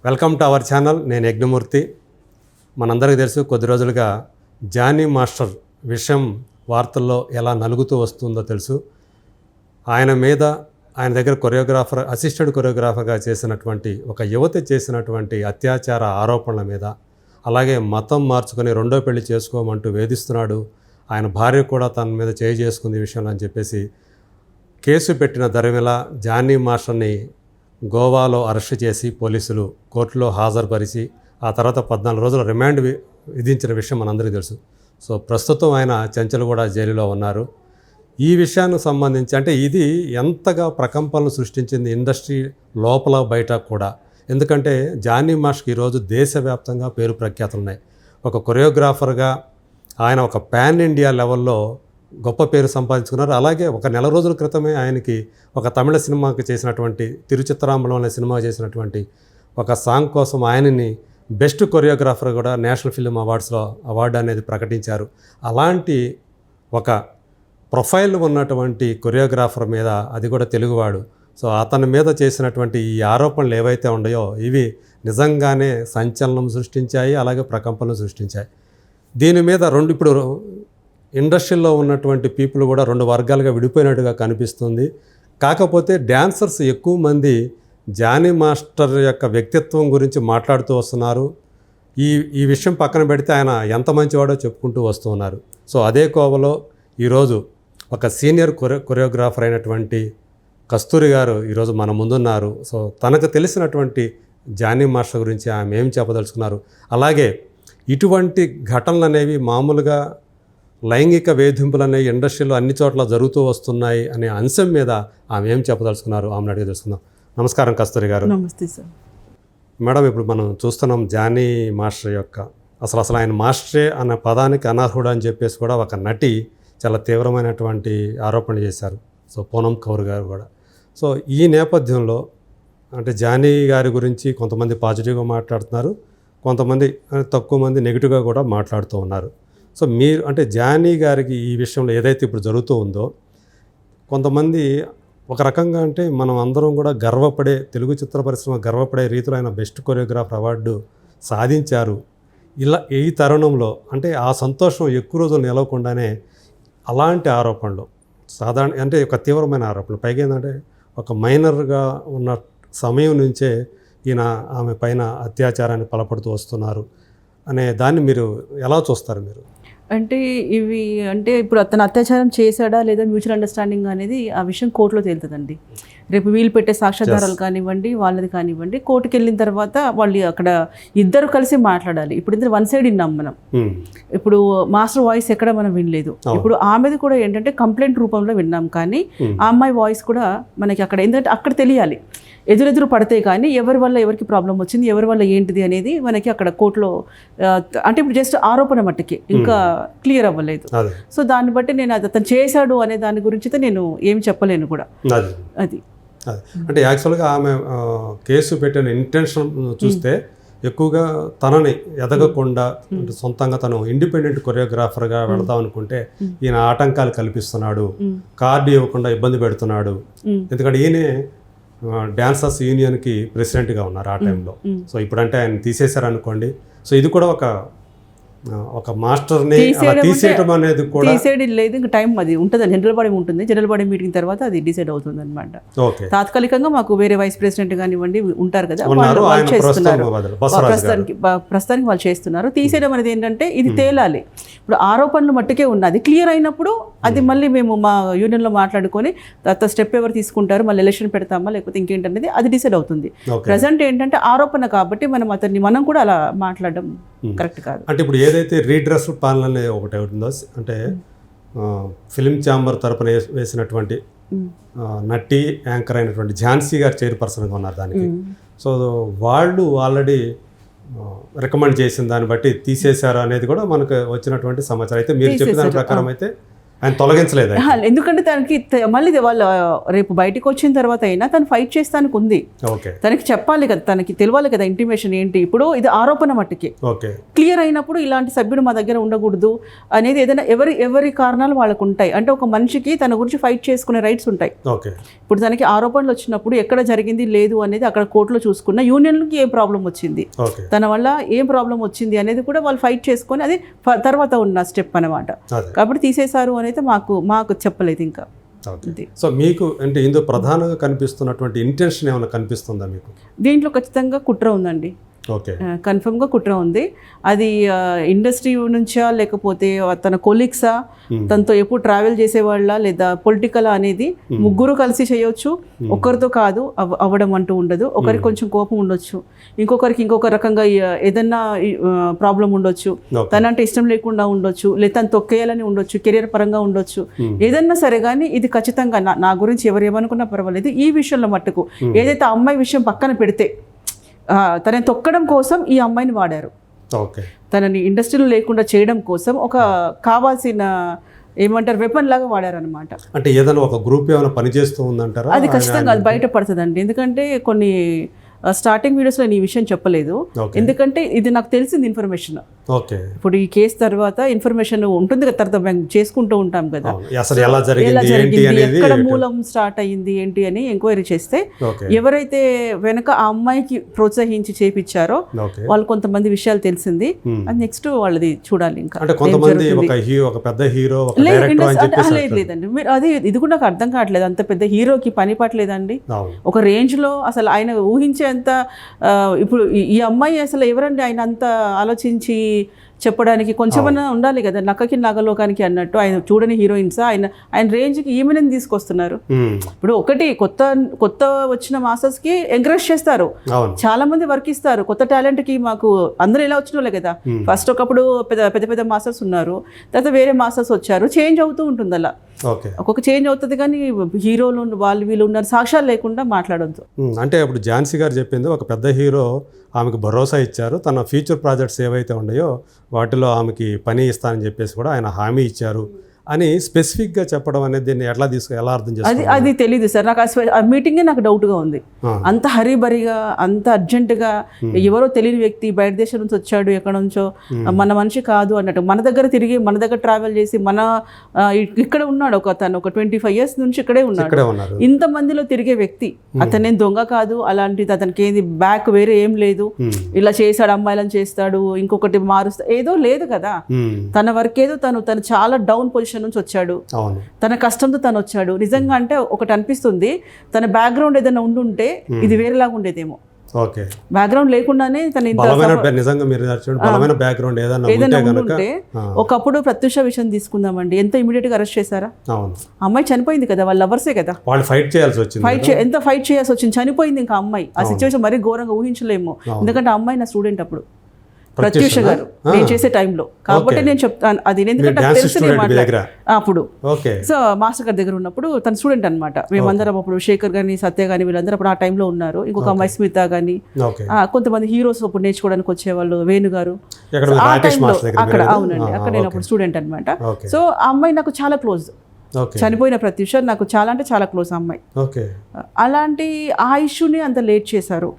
Welcome to our channel. నేను యజ్ఞమూర్తి. మనందరికీ తెలుసు, కొద్ది రోజులుగా జానీ మాస్టర్ విషయం వార్తల్లో ఎలా నలుగుతూ వస్తుందో తెలుసు. ఆయన దగ్గర అసిస్టెంట్ కొరియోగ్రాఫర్గా చేసినటువంటి ఒక యువతి చేసినటువంటి అత్యాచార ఆరోపణల మీద, అలాగే మతం మార్చుకొని రెండో పెళ్లి చేసుకోమంటూ వేధిస్తున్నాడు, ఆయన భార్య కూడా తన మీద చేయి చేసుకుంది విషయంలో అని చెప్పేసి కేసు పెట్టిన దరిమిలా జానీ మాస్టర్ని గోవాలో అరెస్ట్ చేసి పోలీసులు కోర్టులో హాజరుపరిచి ఆ తర్వాత 14 రోజుల రిమాండ్ విధించిన విషయం మనందరికీ తెలుసు. సో ప్రస్తుతం ఆయన చెంచల్గూడ జైలులో ఉన్నారు. ఈ విషయానికి సంబంధించి అంటే ఇది ఎంతగా ప్రకంపనలు సృష్టించింది ఇండస్ట్రీ లోపల బయట కూడా. ఎందుకంటే జానీ మాస్టర్కి ఈరోజు దేశవ్యాప్తంగా పేరు ప్రఖ్యాతులు ఉన్నాయి. ఒక కొరియోగ్రాఫర్గా ఆయన ఒక పాన్ ఇండియా లెవెల్లో గొప్ప పేరు సంపాదించుకున్నారు. అలాగే ఒక నెల రోజుల క్రితమే ఆయనకి ఒక తమిళ సినిమాకి చేసినటువంటి తిరుచిత్రాంబలం అనే సినిమా చేసినటువంటి ఒక సాంగ్ కోసం ఆయనని బెస్ట్ కొరియోగ్రాఫర్ కూడా నేషనల్ ఫిల్మ్ అవార్డ్స్లో అవార్డు అనేది ప్రకటించారు. అలాంటి ఒక ప్రొఫైల్ ఉన్నటువంటి కొరియోగ్రాఫర్ మీద, అది కూడా తెలుగువాడు, సో అతని మీద చేసినటువంటి ఈ ఆరోపణలు ఏవైతే ఉన్నాయో ఇవి నిజంగానే సంచలనం సృష్టించాయి, అలాగే ప్రకంపనలు సృష్టించాయి. దీని మీద ఇప్పుడు ఇండస్ట్రీలో ఉన్నటువంటి పీపుల్ కూడా 2 వర్గాలుగా విడిపోయినట్టుగా కనిపిస్తుంది. కాకపోతే డ్యాన్సర్స్ ఎక్కువ మంది జానీ మాస్టర్ యొక్క వ్యక్తిత్వం గురించి మాట్లాడుతూ వస్తున్నారు. ఈ విషయం పక్కన పెడితే ఆయన ఎంత మంచివాడో చెప్పుకుంటూ వస్తూ ఉన్నారు. సో అదే కోవలో ఈరోజు ఒక సీనియర్ కొరియోగ్రాఫర్ అయినటువంటి కస్తూరి గారు ఈరోజు మన ముందున్నారు. సో తనకు తెలిసినటువంటి జానీ మాస్టర్ గురించి ఆమె ఏం చెప్పదలుచుకున్నారు, అలాగే ఇటువంటి ఘటనలు అనేవి మామూలుగా లైంగిక వేధింపులు అనేవి ఇండస్ట్రీలో అన్ని చోట్ల జరుగుతూ వస్తున్నాయి అనే అంశం మీద ఆమె ఏం చెప్పదలుచుకున్నారు, ఆమెను అడిగి తెలుసుకుందాం. నమస్కారం కస్తూరి గారు. నమస్తే సార్. మేడం, ఇప్పుడు మనం చూస్తున్నాం జానీ మాస్టర్ యొక్క అసలు ఆయన మాస్టరే అన్న పదానికి అనర్హుడు అని చెప్పేసి కూడా ఒక నటి చాలా తీవ్రమైనటువంటి ఆరోపణలు చేశారు. సో పూనం కౌర్ గారు కూడా. సో ఈ నేపథ్యంలో అంటే జానీ గారి గురించి కొంతమంది పాజిటివ్గా మాట్లాడుతున్నారు, కొంతమంది తక్కువ మంది నెగిటివ్గా కూడా మాట్లాడుతూ ఉన్నారు. సో మీరు అంటే జానీ గారికి ఈ విషయంలో ఏదైతే ఇప్పుడు జరుగుతూ ఉందో, కొంతమంది ఒక రకంగా అంటే మనం అందరం కూడా గర్వపడే, తెలుగు చిత్ర పరిశ్రమ గర్వపడే రీతిలో ఆయన బెస్ట్ కొరియోగ్రాఫర్ అవార్డు సాధించారు. ఈ తరుణంలో అంటే ఆ సంతోషం ఎక్కువ రోజులు నిలవకుండానే అలాంటి ఆరోపణలు అంటే ఒక తీవ్రమైన ఆరోపణలు, పైగా ఏంటంటే ఒక మైనర్గా ఉన్న సమయం నుంచే ఈయన ఆమె పైన అత్యాచారాన్ని పాల్పడుతూ వస్తున్నారు అనే దాన్ని మీరు ఎలా చూస్తారు? మీరు అంటే ఇప్పుడు అతను అత్యాచారం చేశాడా లేదా మ్యూచువల్ అండర్స్టాండింగ్ అనేది ఆ విషయం కోర్టులో తేలుతుందండి. రేపు వీళ్ళు పెట్టే సాక్ష్యాధారాలు కానివ్వండి, వాళ్ళది కానివ్వండి, కోర్టుకు వెళ్ళిన తర్వాత వాళ్ళు అక్కడ ఇద్దరు కలిసి మాట్లాడాలి. ఇప్పుడు ఇద్దరు వన్ సైడ్ విన్నాం మనం. ఇప్పుడు మాస్టర్ వాయిస్ ఎక్కడ మనం వినలేదు. ఇప్పుడు ఆమెది కూడా ఏంటంటే కంప్లైంట్ రూపంలో విన్నాం, కానీ ఆ అమ్మాయి వాయిస్ కూడా మనకి అక్కడ ఏంటంటే అక్కడ తెలియాలి. ఎదురెదురు పడితే కానీ ఎవరి వల్ల ఎవరికి ప్రాబ్లం వచ్చింది, ఎవరి వల్ల ఏంటిది అనేది మనకి అక్కడ కోర్టులో అంటే ఇప్పుడు జస్ట్ ఆరోపణ మట్టుకి ఇంకా క్లియర్ అవ్వలేదు. సో దాన్ని బట్టి నేను అతను చేశాడు అనే దాని గురించి నేను ఏమి చెప్పలేను కూడా. అది అంటే యాక్చువల్గా ఆమె కేసు పెట్టిన ఇంటెన్షన్ చూస్తే ఎక్కువగా తనని ఎదగకుండా సొంతంగా తను ఇండిపెండెంట్ కొరియోగ్రాఫర్గా వెళదాం అనుకుంటే ఈయన ఆటంకాలు కల్పిస్తున్నాడు, కార్డు ఇవ్వకుండా ఇబ్బంది పెడుతున్నాడు. ఎందుకంటే ఈయనే డాన్సర్స్ యూనియన్కి ప్రెసిడెంట్గా ఉన్నారు ఆ టైంలో. సో ఇప్పుడంటే ఆయన తీసేశారనుకోండి. సో ఇది కూడా ఒక మాస్టర్ని తీసేయడం అనేది కూడా డిసైడ్ లేదు. ఇంకా టైం అది ఉంటుంది, జనరల్ బాడీ ఉంటుంది. జనరల్ బాడీ మీటింగ్ తర్వాత అది డిసైడ్ అవుతుంది అనమాట. తాత్కాలికంగా మాకు వేరే వైస్ ప్రెసిడెంట్ కానివ్వండి ఉంటారు కదా, వాళ్ళు చేస్తున్నారు. ప్రస్తుతానికి వాళ్ళు చేస్తున్నారు. తీసేయడం అనేది ఏంటంటే ఇది తేలాలి. ఇప్పుడు ఆరోపణలు మట్టుకే ఉన్నది, క్లియర్ అయినప్పుడు అది మళ్ళీ మేము మా యూనియన్లో మాట్లాడుకొని తర్వాత స్టెప్ ఎవరు తీసుకుంటారు, మళ్ళీ ఎలక్షన్ పెడతామా లేకపోతే ఇంకేంటనేది అది డిసైడ్ అవుతుంది. ప్రజెంట్ ఏంటంటే ఆరోపణ కాబట్టి మనం కూడా అలా మాట్లాడడం కరెక్ట్ కాదు. అంటే ఇప్పుడు ఏదైతే రీడ్రెస్ పాలన అనేది ఒకటి ఉందో, అంటే ఫిలిం ఛాంబర్ తరపున వేసినటువంటి నటి యాంకర్ అయినటువంటి ఝాన్సీ గారు చైర్పర్సన్గా ఉన్నారు దానికి. సో వాళ్ళు ఆల్రెడీ రికమెండ్ చేసిన దాన్ని బట్టి తీసేశారు అనేది కూడా మనకు వచ్చినటువంటి సమాచారం. అయితే మీరు చెప్పిన దాని ప్రకారం అయితే ఆయన తొలగించలేదు. ఎందుకంటే తనకి మళ్ళీ వాళ్ళ రేపు బయటకు వచ్చిన తర్వాత అయినా తను ఫైట్ చేస్తానికి ఉంది. ఓకే, తనకి చెప్పాలి కదా, తనకి తెలియాలి కదా ఇంటిమేషన్ ఏంటి. ఇప్పుడు ఇది ఆరోపణ మట్టుకి ఓకే, క్లియర్ అయినప్పుడు ఇలాంటి సభ్యుడు మా దగ్గర ఉండకూడదు అనేది ఏదైనా ఎవరి కారణాలు వాళ్ళకు ఉంటాయి. అంటే ఒక మనిషికి తన గురించి ఫైట్ చేసుకునే రైట్స్ ఉంటాయి. ఓకే, ఇప్పుడు తనకి ఆరోపణలు వచ్చినప్పుడు ఎక్కడ జరిగింది లేదు అనేది అక్కడ కోర్టులో చూసుకున్న యూనియన్కి ఏం ప్రాబ్లం వచ్చింది, ఓకే, తన వల్ల ఏం ప్రాబ్లం వచ్చింది అనేది కూడా వాళ్ళు ఫైట్ చేసుకొని అది తర్వాత ఉన్న స్టెప్ అనమాట. అదే. కాబట్టి తీసేశారు అనేది మాకు చెప్పలేదు ఇంకా. ఓకే. సో మీకు అంటే ఇందులో ప్రధానంగా కనిపిస్తున్నటువంటి ఇంటెన్షన్ ఏమైనా కనిపిస్తుందా మీకు? దీంట్లో ఖచ్చితంగా కుట్ర ఉందండి. ఓకే, కన్ఫర్మ్గా కుట్ర ఉంది. అది ఇండస్ట్రీ నుంచా లేకపోతే తన కొలీగ్సా, తనతో ఎప్పుడు ట్రావెల్ చేసేవాళ్ళ లేదా పొలిటికల్ అనేది ముగ్గురు కలిసి చేయొచ్చు. ఒకరితో కాదు అవ్వడం అంటూ ఉండదు. ఒకరికి కొంచెం కోపం ఉండొచ్చు, ఇంకొకరికి ఇంకొక రకంగా ఏదన్నా ప్రాబ్లం ఉండొచ్చు, తనంటే ఇష్టం లేకుండా ఉండొచ్చు, లేదా తను తొక్కేయాలని ఉండొచ్చు, కెరీర్ పరంగా ఉండొచ్చు, ఏదన్నా సరే. కానీ ఇది ఖచ్చితంగా నా గురించి ఎవరు ఏమనుకున్నా పర్వాలేదు, ఈ విషయంలో మట్టుకు ఏదైతే అమ్మాయి విషయం పక్కన పెడితే తనని తొక్కడం కోసం ఈ అమ్మాయిని వాడారు. ఓకే, తనని ఇండస్ట్రీలో లేకుండా చేయడం కోసం ఒక కావాల్సిన ఏమంటారు వెపన్ లాగా వాడారనమాట. అంటే ఏదైనా ఒక గ్రూప్ ఏమైనా పనిచేస్తూ ఉందంటారా? అది ఖచ్చితంగా అది బయటపడుతుందండి. ఎందుకంటే కొన్ని స్టార్టింగ్ వీడియోస్లో నేను ఈ విషయం చెప్పలేదు, ఎందుకంటే ఇది నాకు తెలిసింది ఇన్ఫర్మేషన్. ఓకే, ఇప్పుడు ఈ కేసు తర్వాత ఇన్ఫర్మేషన్ ఉంటుంది కదా, తర్వాత మేము చేసుకుంటూ ఉంటాం కదా, అసలు ఎలా జరిగింది, ఎక్కడ మూలం స్టార్ట్ అయ్యింది ఏంటి అని ఎంక్వైరీ చేస్తే ఎవరైతే వెనక ఆ అమ్మాయికి ప్రోత్సహించి చేపించారో వాళ్ళు కొంతమంది విషయాలు తెలిసింది. అది నెక్స్ట్ వాళ్ళది చూడాలి. ఇంకా లేదండి, మీరు అది ఇది కూడా నాకు అర్థం కావట్లేదు. అంత పెద్ద హీరోకి పని పట్టలేదండి. ఒక రేంజ్ లో అసలు ఆయన ఊహించే అంత ఇప్పుడు ఈ అమ్మాయి అసలు ఎవరండి ఆయన అంత ఆలోచించి చెప్పడానికి కొంచెమన్నా ఉండాలి కదా. నక్కకి నాగలోకానికి అన్నట్టు ఆయన చూడని హీరోయిన్స్ ఆయన రేంజ్కి ఈమెను తీసుకొస్తున్నారు. ఇప్పుడు ఒకటి కొత్త వచ్చిన మాస్టర్స్కి ఎంకరేజ్ చేస్తారు, చాలా మంది వర్క్ ఇస్తారు. కొత్త టాలెంట్కి మాకు అందరూ ఇలా వచ్చిన వాళ్ళే కదా. ఫస్ట్ ఒకప్పుడు పెద్ద మాస్టర్స్ ఉన్నారు, తర్వాత వేరే మాస్టర్స్ వచ్చారు, చేంజ్ అవుతూ ఉంటుంది అలా. ఒక్కొక్క చేంజ్ అవుతుంది, కానీ హీరోలు వీళ్ళు ఉన్నారు సాక్ష్యాలు లేకుండా మాట్లాడొద్దు. అంటే ఇప్పుడు ఝాన్సీ గారు చెప్పింది ఒక పెద్ద హీరో ఆమెకు భరోసా ఇచ్చారు, తన ఫ్యూచర్ ప్రాజెక్ట్స్ ఏవైతే ఉన్నాయో వాటిలో ఆమెకి పని ఇస్తానని చెప్పేసి కూడా ఆయన హామీ ఇచ్చారు అని స్పెసిఫిక్గా చెప్పడం అనేది దీన్ని ఎలా అర్థం చేస్తారు? అది తెలీదు సార్ నాకు. ఆ మీటింగే నాకు డౌట్గా ఉంది. అంత హరీబరిగా, అంత అర్జెంటుగా, ఎవరో తెలియని వ్యక్తి బయట దేశం నుంచి వచ్చాడు, ఎక్కడ నుంచో, మన మనిషి కాదు అన్నట్టు మన దగ్గర ట్రావెల్ చేసి ఇక్కడ ఉన్నాడు ఒక 25 years నుంచి ఇక్కడే ఉన్నాడు. ఇంతమందిలో తిరిగే వ్యక్తి అతనేం దొంగ కాదు, అలాంటిది అతనికి ఏంది బ్యాక్ వేరే ఏం లేదు, ఇలా చేశాడు అమ్మాయిలను చేస్తాడు ఇంకొకటి మారుస్తాడు ఏదో లేదు కదా. తన వర్క్ ఏదో తను చాలా డౌన్ పొజిషన్ నుంచి వచ్చాడు, తన కష్టంతో తను వచ్చాడు. నిజంగా అంటే ఒకటి అనిపిస్తుంది, తన బ్యాక్గ్రౌండ్ ఏదైనా ఉండుంటే ఇది వేరేలాగా ఉండేదేమో. బ్యాక్గ్రౌండ్ లేకుండానే ఏదైనా ఉంటే ఒకప్పుడు ప్రత్యూష విషయం తీసుకుందామండి, ఎంత ఇమీడియట్ గా అరెస్ట్ చేశారా? అమ్మాయి చనిపోయింది కదా, వాళ్ళ లవర్సే కదా, ఎంత ఫైట్ చేయాల్సి వచ్చింది, చనిపోయింది ఇంకా అమ్మాయి. ఆ సిచ్యువేషన్ మరీ ఘోరంగా ఊహించలేము, ఎందుకంటే అమ్మాయి నా స్టూడెంట్ అప్పుడు ప్రత్యూష గారు నేను చేసే టైంలో. కాబట్టి నేను చెప్తాను అది ఎందుకంటే అప్పుడు సో మాస్టర్ గారి దగ్గర ఉన్నప్పుడు తన స్టూడెంట్ అనమాట. మేమందరం అప్పుడు శేఖర్ గాని సత్య గాని వీళ్ళందరూ అప్పుడు ఆ టైంలో ఉన్నారు. ఇంకొక అమ్మాయి స్మిత గాని కొంతమంది హీరోస్ అప్పుడు నేర్చుకోవడానికి వచ్చేవాళ్ళు, వేణు గారు ఆ టైంలో అక్కడ. అవునండి, అక్కడ నేను అప్పుడు స్టూడెంట్ అనమాట. సో ఆ అమ్మాయి నాకు చాలా క్లోజ్, చనిపోయిన ప్రత్యూష నాకు చాలా అంటే చాలా క్లోజ్ అమ్మాయి. అలాంటి ఆ ఇష్యూని అంత లేట్ చేశారు.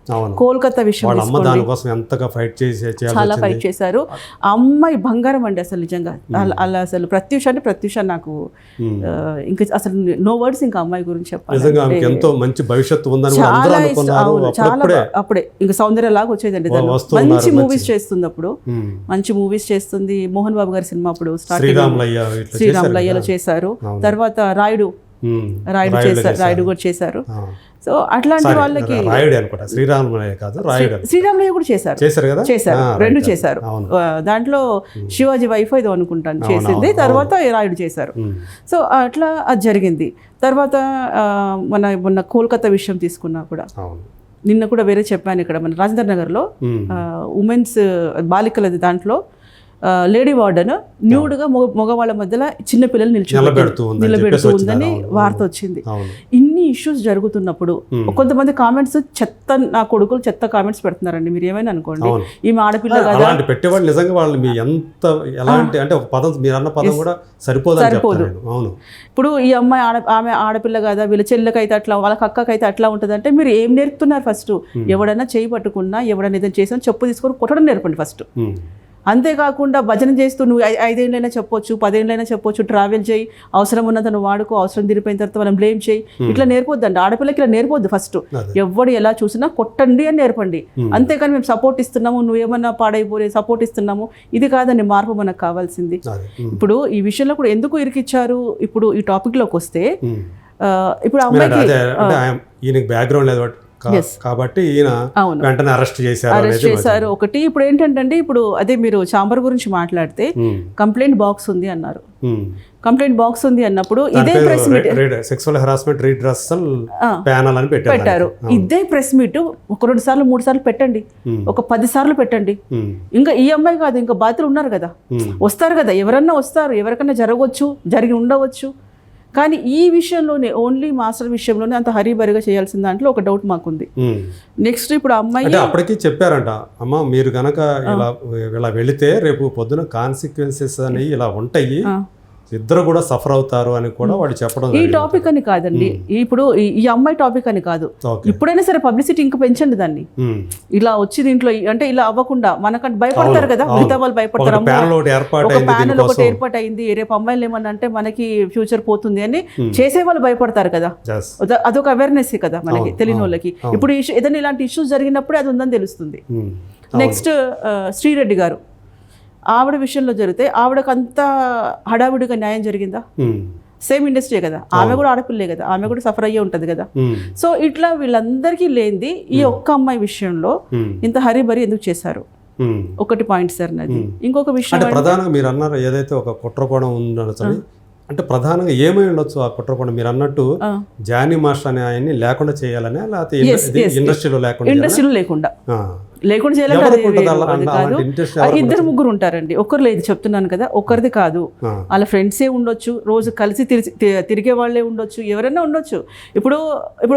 కోల్కతా విషయం చాలా ఫైట్ చేశారు. అమ్మాయి బంగారం అండి అసలు నిజంగా. అలా అసలు ప్రత్యూష అంటే ప్రత్యూష నాకు ఇంకా అసలు నో వర్డ్స్ ఇంకా అమ్మాయి గురించి చెప్పాలి. చాలా అప్పుడే ఇంకా సౌందర్య లాగా వచ్చేదండి. మంచి మూవీస్ చేస్తుంది, అప్పుడు మంచి మూవీస్ చేస్తుంది. మోహన్ బాబు గారి సినిమా అప్పుడు శ్రీరాములయ్యలో చేశారు. తర్వాత రాయుడు కూడా చేశారు. సో అట్లాంటి వాళ్ళకి శ్రీరాములయ్య కూడా చేశారు, రెండు చేశారు. దాంట్లో శివాజీ వైఫ్ ఏదో అనుకుంటాను చేసింది, తర్వాత రాయుడు చేశారు. సో అట్లా అది జరిగింది. తర్వాత మొన్న కోల్కతా విషయం తీసుకున్నా కూడా, నిన్న కూడా వేరే చెప్పాను, ఇక్కడ మన రాజేంద్ర నగర్లో ఉమెన్స్ బాలికలది దాంట్లో లేడీ వార్డెన్ న్యూడ్గా మగవాళ్ళ మధ్యలో చిన్న పిల్లలు నిలబెడుతూ ఉందని వార్త వచ్చింది. ఇన్ని ఇష్యూస్ జరుగుతున్నప్పుడు కొంతమంది కామెంట్స్ చెత్త, నా కొడుకులు చెత్త కామెంట్స్ పెడుతున్నారండి. మీరు ఏమైనా అనుకోండి, ఈమె ఆడపిల్ల కదా పెట్టేవాళ్ళు నిజంగా వాళ్ళు మీ ఎంత ఎలాంటి అంటే ఒక పదం మీరు అన్న పదం కూడా సరిపోదు. అవును, ఇప్పుడు ఈ అమ్మాయి ఆమె ఆడపిల్ల కదా, వీళ్ళ చెల్లెకైతే అట్లా, వాళ్ళ అక్కకైతే అట్లా ఉంటుంది అంటే మీరు ఏం నేర్పుతున్నారు? ఫస్ట్ ఎవడైనా చేయి పట్టుకున్నా, ఎవడైనా ఏదైనా చేసినా చెప్పు తీసుకొని కొట్టడం నేర్పండి ఫస్ట్. అంతేకాకుండా భజన చేస్తూ నువ్వు 5 ఏళ్ళైనా చెప్పొచ్చు, 10 ఏళ్ళైనా చెప్పొచ్చు, ట్రావెల్ చేయి, అవసరం ఉన్నంత నువ్వు వాడుకో, అవసరం తీరిపోయిన తర్వాత మనం బ్లేమ్ చేయి, ఇట్లా నేర్పొద్దండి. ఆడపిల్లకి ఇలా నేర్పొద్దు. ఫస్ట్ ఎవడు ఎలా చూసినా కొట్టండి అని నేర్పండి. అంతేకాని మేము సపోర్ట్ ఇస్తున్నాము, నువ్వేమన్నా పాడైపోయి సపోర్ట్ ఇస్తున్నాము, ఇది కాదండి మార్పు మనకు కావాల్సింది. ఇప్పుడు ఈ విషయంలో కూడా ఎందుకు ఇరికిచ్చారు? ఇప్పుడు ఈ టాపిక్లోకి వస్తే ఇప్పుడు అమ్మాయికి ఈయనకి బ్యాక్గ్రౌండ్ లేదు కాబట్టి ఈయన వెంటనే అరెస్ట్ చేశారు. ఒకటి ఇప్పుడు ఏంటంటే ఇప్పుడు అదే మీరు చాంబర్ గురించి మాట్లాడితే కంప్లైంట్ బాక్స్ ఉంది అన్నారు. కంప్లైంట్ బాక్స్ ఉంది అన్నప్పుడు ఇదే press meet sexual harassment redressal panel అని పెట్టారు. ఇదే ప్రెస్ మీట్ ఒక 2 సార్లు 3 సార్లు పెట్టండి, ఒక 10 సార్లు పెట్టండి. ఇంకా ఈ అమ్మాయి కాదు, ఇంకా బాధితులు ఉన్నారు కదా, వస్తారు కదా, ఎవరన్నా వస్తారు, ఎవరికన్నా జరగవచ్చు, జరిగి ఉండవచ్చు. కానీ ఈ విషయంలోనే ఓన్లీ మాస్టర్ విషయంలోనే అంత హరీబరిగా చేయాల్సిన దాంట్లో ఒక డౌట్ మాకుంది. నెక్స్ట్ ఇప్పుడు అమ్మాయి అప్పటికి చెప్పారంట, అమ్మ మీరు గనక ఇలా వెళితే రేపు పొద్దున కాన్సిక్వెన్సెస్ అని ఇలా ఉంటాయి, ఇద్దరు కూడా సఫర్ అవుతారు అని కూడా వాళ్ళు చెప్పడం. ఈ టాపిక్ అని కాదండి, ఇప్పుడు ఈ అమ్మాయి టాపిక్ అని కాదు, ఇప్పుడైనా సరే పబ్లిసిటీ ఇంకా పెంచండి దాన్ని. ఇలా వచ్చి దీంట్లో అంటే ఇలా అవ్వకుండా మనకంటే భయపడతారు కదా, మిగతా వాళ్ళు భయపడతారు. ఒక ప్యానల్ ఒకటి ఏర్పాటు అయింది, రేపు అమ్మాయిలు ఏమన్నా అంటే మనకి ఫ్యూచర్ పోతుంది అని చేసే వాళ్ళు భయపడతారు కదా, అదొక అవేర్నెస్ కదా మనకి తెలియని వాళ్ళకి. ఇప్పుడు ఏదైనా ఇలాంటి ఇష్యూస్ జరిగినప్పుడే అది ఉందని తెలుస్తుంది. నెక్స్ట్ శ్రీరెడ్డి గారు, ఆవిడ విషయంలో జరిగితే ఆవిడకు అంత హడావిడిగా న్యాయం జరిగిందా? సేమ్ ఇండస్ట్రీ కదా, ఆమె కూడా ఆడపిల్లే కదా, ఆమె కూడా సఫర్ అయ్యే ఉంటుంది కదా. సో ఇట్లా వీళ్ళందరికీ లేనిది ఈ ఒక్క అమ్మాయి విషయంలో ఇంత హరిబరి ఎందుకు చేశారు? ఒకటి పాయింట్ సార్ నాది. ఇంకొక విషయం ప్రధానంగా మీరు అన్నారు ఏదైతే ఒక కుట్రకోణం ఉండొచ్చు అంటే ప్రధానంగా ఏమై ఉండొచ్చు ఆ కుట్రకోణం? మీరు అన్నట్టు జానీ మాస్టర్ అనే ఆయన్ని లేకుండా చేయాలని, లేకపోతే ఇండస్ట్రీలో లేకుండా చేయాలంటే కాదు. 2-3 ఉంటారండి, ఒకరు లేదు చెప్తున్నాను కదా, ఒకరిది కాదు, వాళ్ళ ఫ్రెండ్సే ఉండొచ్చు, రోజు కలిసి తిరిగే వాళ్ళే ఉండొచ్చు, ఎవరైనా ఉండొచ్చు. ఇప్పుడు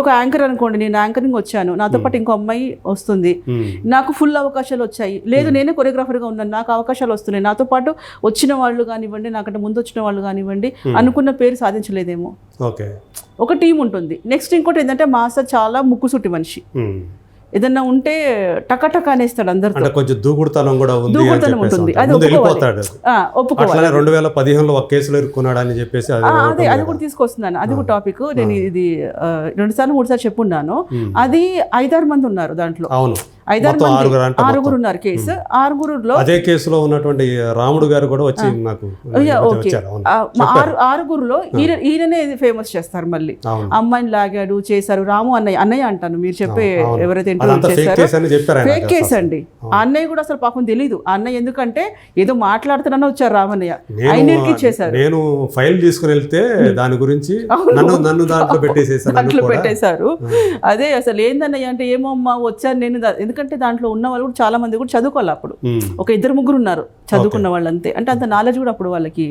ఒక యాంకర్ అనుకోండి, నేను యాంకరింగ్ వచ్చాను, నాతో పాటు ఇంకో అమ్మాయి వస్తుంది, నాకు ఫుల్ అవకాశాలు వచ్చాయి, లేదు నేనే కొరియోగ్రాఫర్గా ఉన్నాను, నాకు అవకాశాలు వస్తున్నాయి, నాతో పాటు వచ్చిన వాళ్ళు కానివ్వండి, నాకంటే ముందు వచ్చిన వాళ్ళు కానివ్వండి, అనుకున్న పేరు సాధించలేదేమో. ఒక టీం ఉంటుంది. నెక్స్ట్ ఇంకోటి ఏంటంటే మాస్టర్ చాలా ముక్కుసూటి మనిషి, ఏదన్నా ఉంటే టకటక అనేస్తాడు అందరితో, కొంచెం దూకుడుతనం కూడా ఉంటుంది. అది ఒప్పుకోవాలి. 2015లో ఒక కేసులో ఇరుక్కున్నాడు అని చెప్పేసి అది కూడా తీసుకొస్తున్నాను, అది కూడా టాపిక్. నేను ఇది 2 సార్లు 3 సార్లు చెప్పున్నాను. అది 5-6 మంది ఉన్నారు దాంట్లో, 6 ఉన్నారు కేసు. 6లో అదే కేసులో ఉన్నటువంటి రాముడు గారు కూడా వచ్చి నాకు 6గురులో ఈయననే ఫేమస్ చేస్తారు. మళ్ళీ అమ్మాయిని లాగాడు, చేశారు. రాము అన్నయ్య అంటాను, మీరు చెప్పే ఎవరైతే ఫేక్ కేసు అండి. ఆ అన్నయ్య కూడా అసలు పాపం తెలీదు. ఆ అన్నయ్య ఎందుకంటే ఏదో మాట్లాడుతున్నానో వచ్చారు రామన్నయ్య, ఆయన ఇరికిచ్చేశారు. నేను ఫైల్ తీసుకుని వెళ్తే దాని గురించి నన్ను దాంట్లో పెట్టేశారు. అదే అసలు ఏందన్నయ్య అంటే, ఏమో అమ్మా వచ్చాను నేను, ఎందుకంటే దాంట్లో ఉన్న వాళ్ళు కూడా చాలా మంది కూడా చదువుకోవాలి. అప్పుడు ఒక 2-3 ఉన్నారు చదువుకున్న వాళ్ళు, అంతే. అంటే అంత నాలెడ్జ్ కూడా అప్పుడు వాళ్ళకి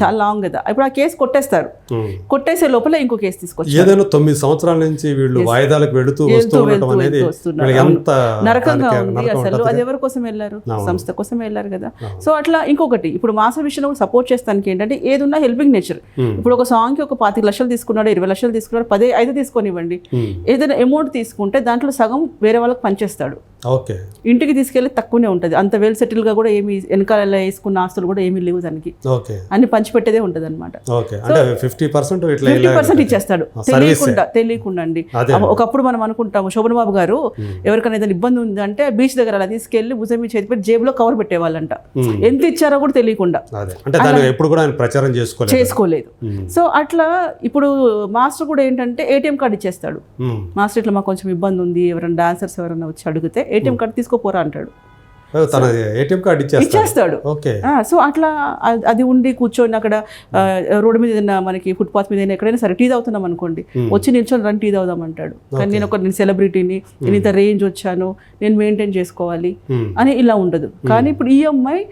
చాలా లాంగ్ కదా. ఇప్పుడు ఆ కేసు కొట్టేస్తారు, కొట్టేసే లోపల ఇంకో కేసు తీసుకొచ్చారు. ఏదైనా 9 సంవత్సరాల నుంచి వీళ్ళు వాయిదాలకు వెళుతూ నరకంగా ఉంది అసలు. అది ఎవరి కోసం వెళ్ళారు? సంస్థ కోసం వెళ్ళారు కదా. సో అట్లా ఇంకొకటి, ఇప్పుడు మాస్టర్ విషయంలో కూడా సపోర్ట్ చేస్తానికి ఏంటంటే ఏదున్నా హెల్పింగ్ నేచర్. ఇప్పుడు ఒక సాంగ్ కి ఒక 25 లక్షలు తీసుకున్నాడు, 20 లక్షలు తీసుకున్నాడు, 5 తీసుకొనివ్వండి. ఏదైనా అమౌంట్ తీసుకుంటే దాంట్లో సగం వేరే వాళ్ళకి పనిచేస్తాడు. ఇంటికి తీసుకెళ్లి తక్కువనే ఉంటుంది, అంత వెల్ సెటిల్ గా కూడా ఏమి వెనకాల వేసుకున్న ఆస్తులు కూడా ఏమీ లేవు దానికి, అన్ని పంచిపెట్టేదే ఉంటది అనమాట. 50% ఇచ్చేస్తాడు తెలియకుండా అండి. ఒకప్పుడు మనం అనుకుంటాము శోభన్ బాబు గారు ఎవరికైనా ఏదైనా ఇబ్బంది ఉంది అంటే బీచ్ దగ్గర అలా తీసుకెళ్లి భుజం మీద చేతి పెట్టి జేబులో కవర్ పెట్టేవాళ్ళంట, ఎంత ఇచ్చారో కూడా తెలియకుండా, చేసుకోలేదు. సో అట్లా ఇప్పుడు మాస్టర్ కూడా ఏంటంటే ఏటీఎం కార్డు ఇచ్చేస్తాడు. మాస్టర్ ఇట్లా మాకు కొంచెం ఇబ్బంది ఉంది, ఎవరైనా డాన్సర్స్ ఎవరైనా వచ్చి అడిగితే ఏటీఎం కార్డు తీసుకోపోరా అంటాడు. తన ఏటీఎం కార్డు ఇచ్చేస్తాడు. ఓకే. సో అట్లా అది ఉండి కూర్చొని అక్కడ రోడ్డు మీద ఏదైనా మనకి ఫుట్పాత్ మీద ఎక్కడైనా సరే టీ తాగుతున్నాం అనుకోండి, వచ్చి నిల్చొని రండి టీ తాగుదాం అంటాడు. కానీ నేను సెలబ్రిటీని, నేను ఇంత రేంజ్ వచ్చాను, నేను మెయింటైన్ చేసుకోవాలి అని ఇలా ఉండదు. కానీ ఇప్పుడు ఈ అమ్మాయి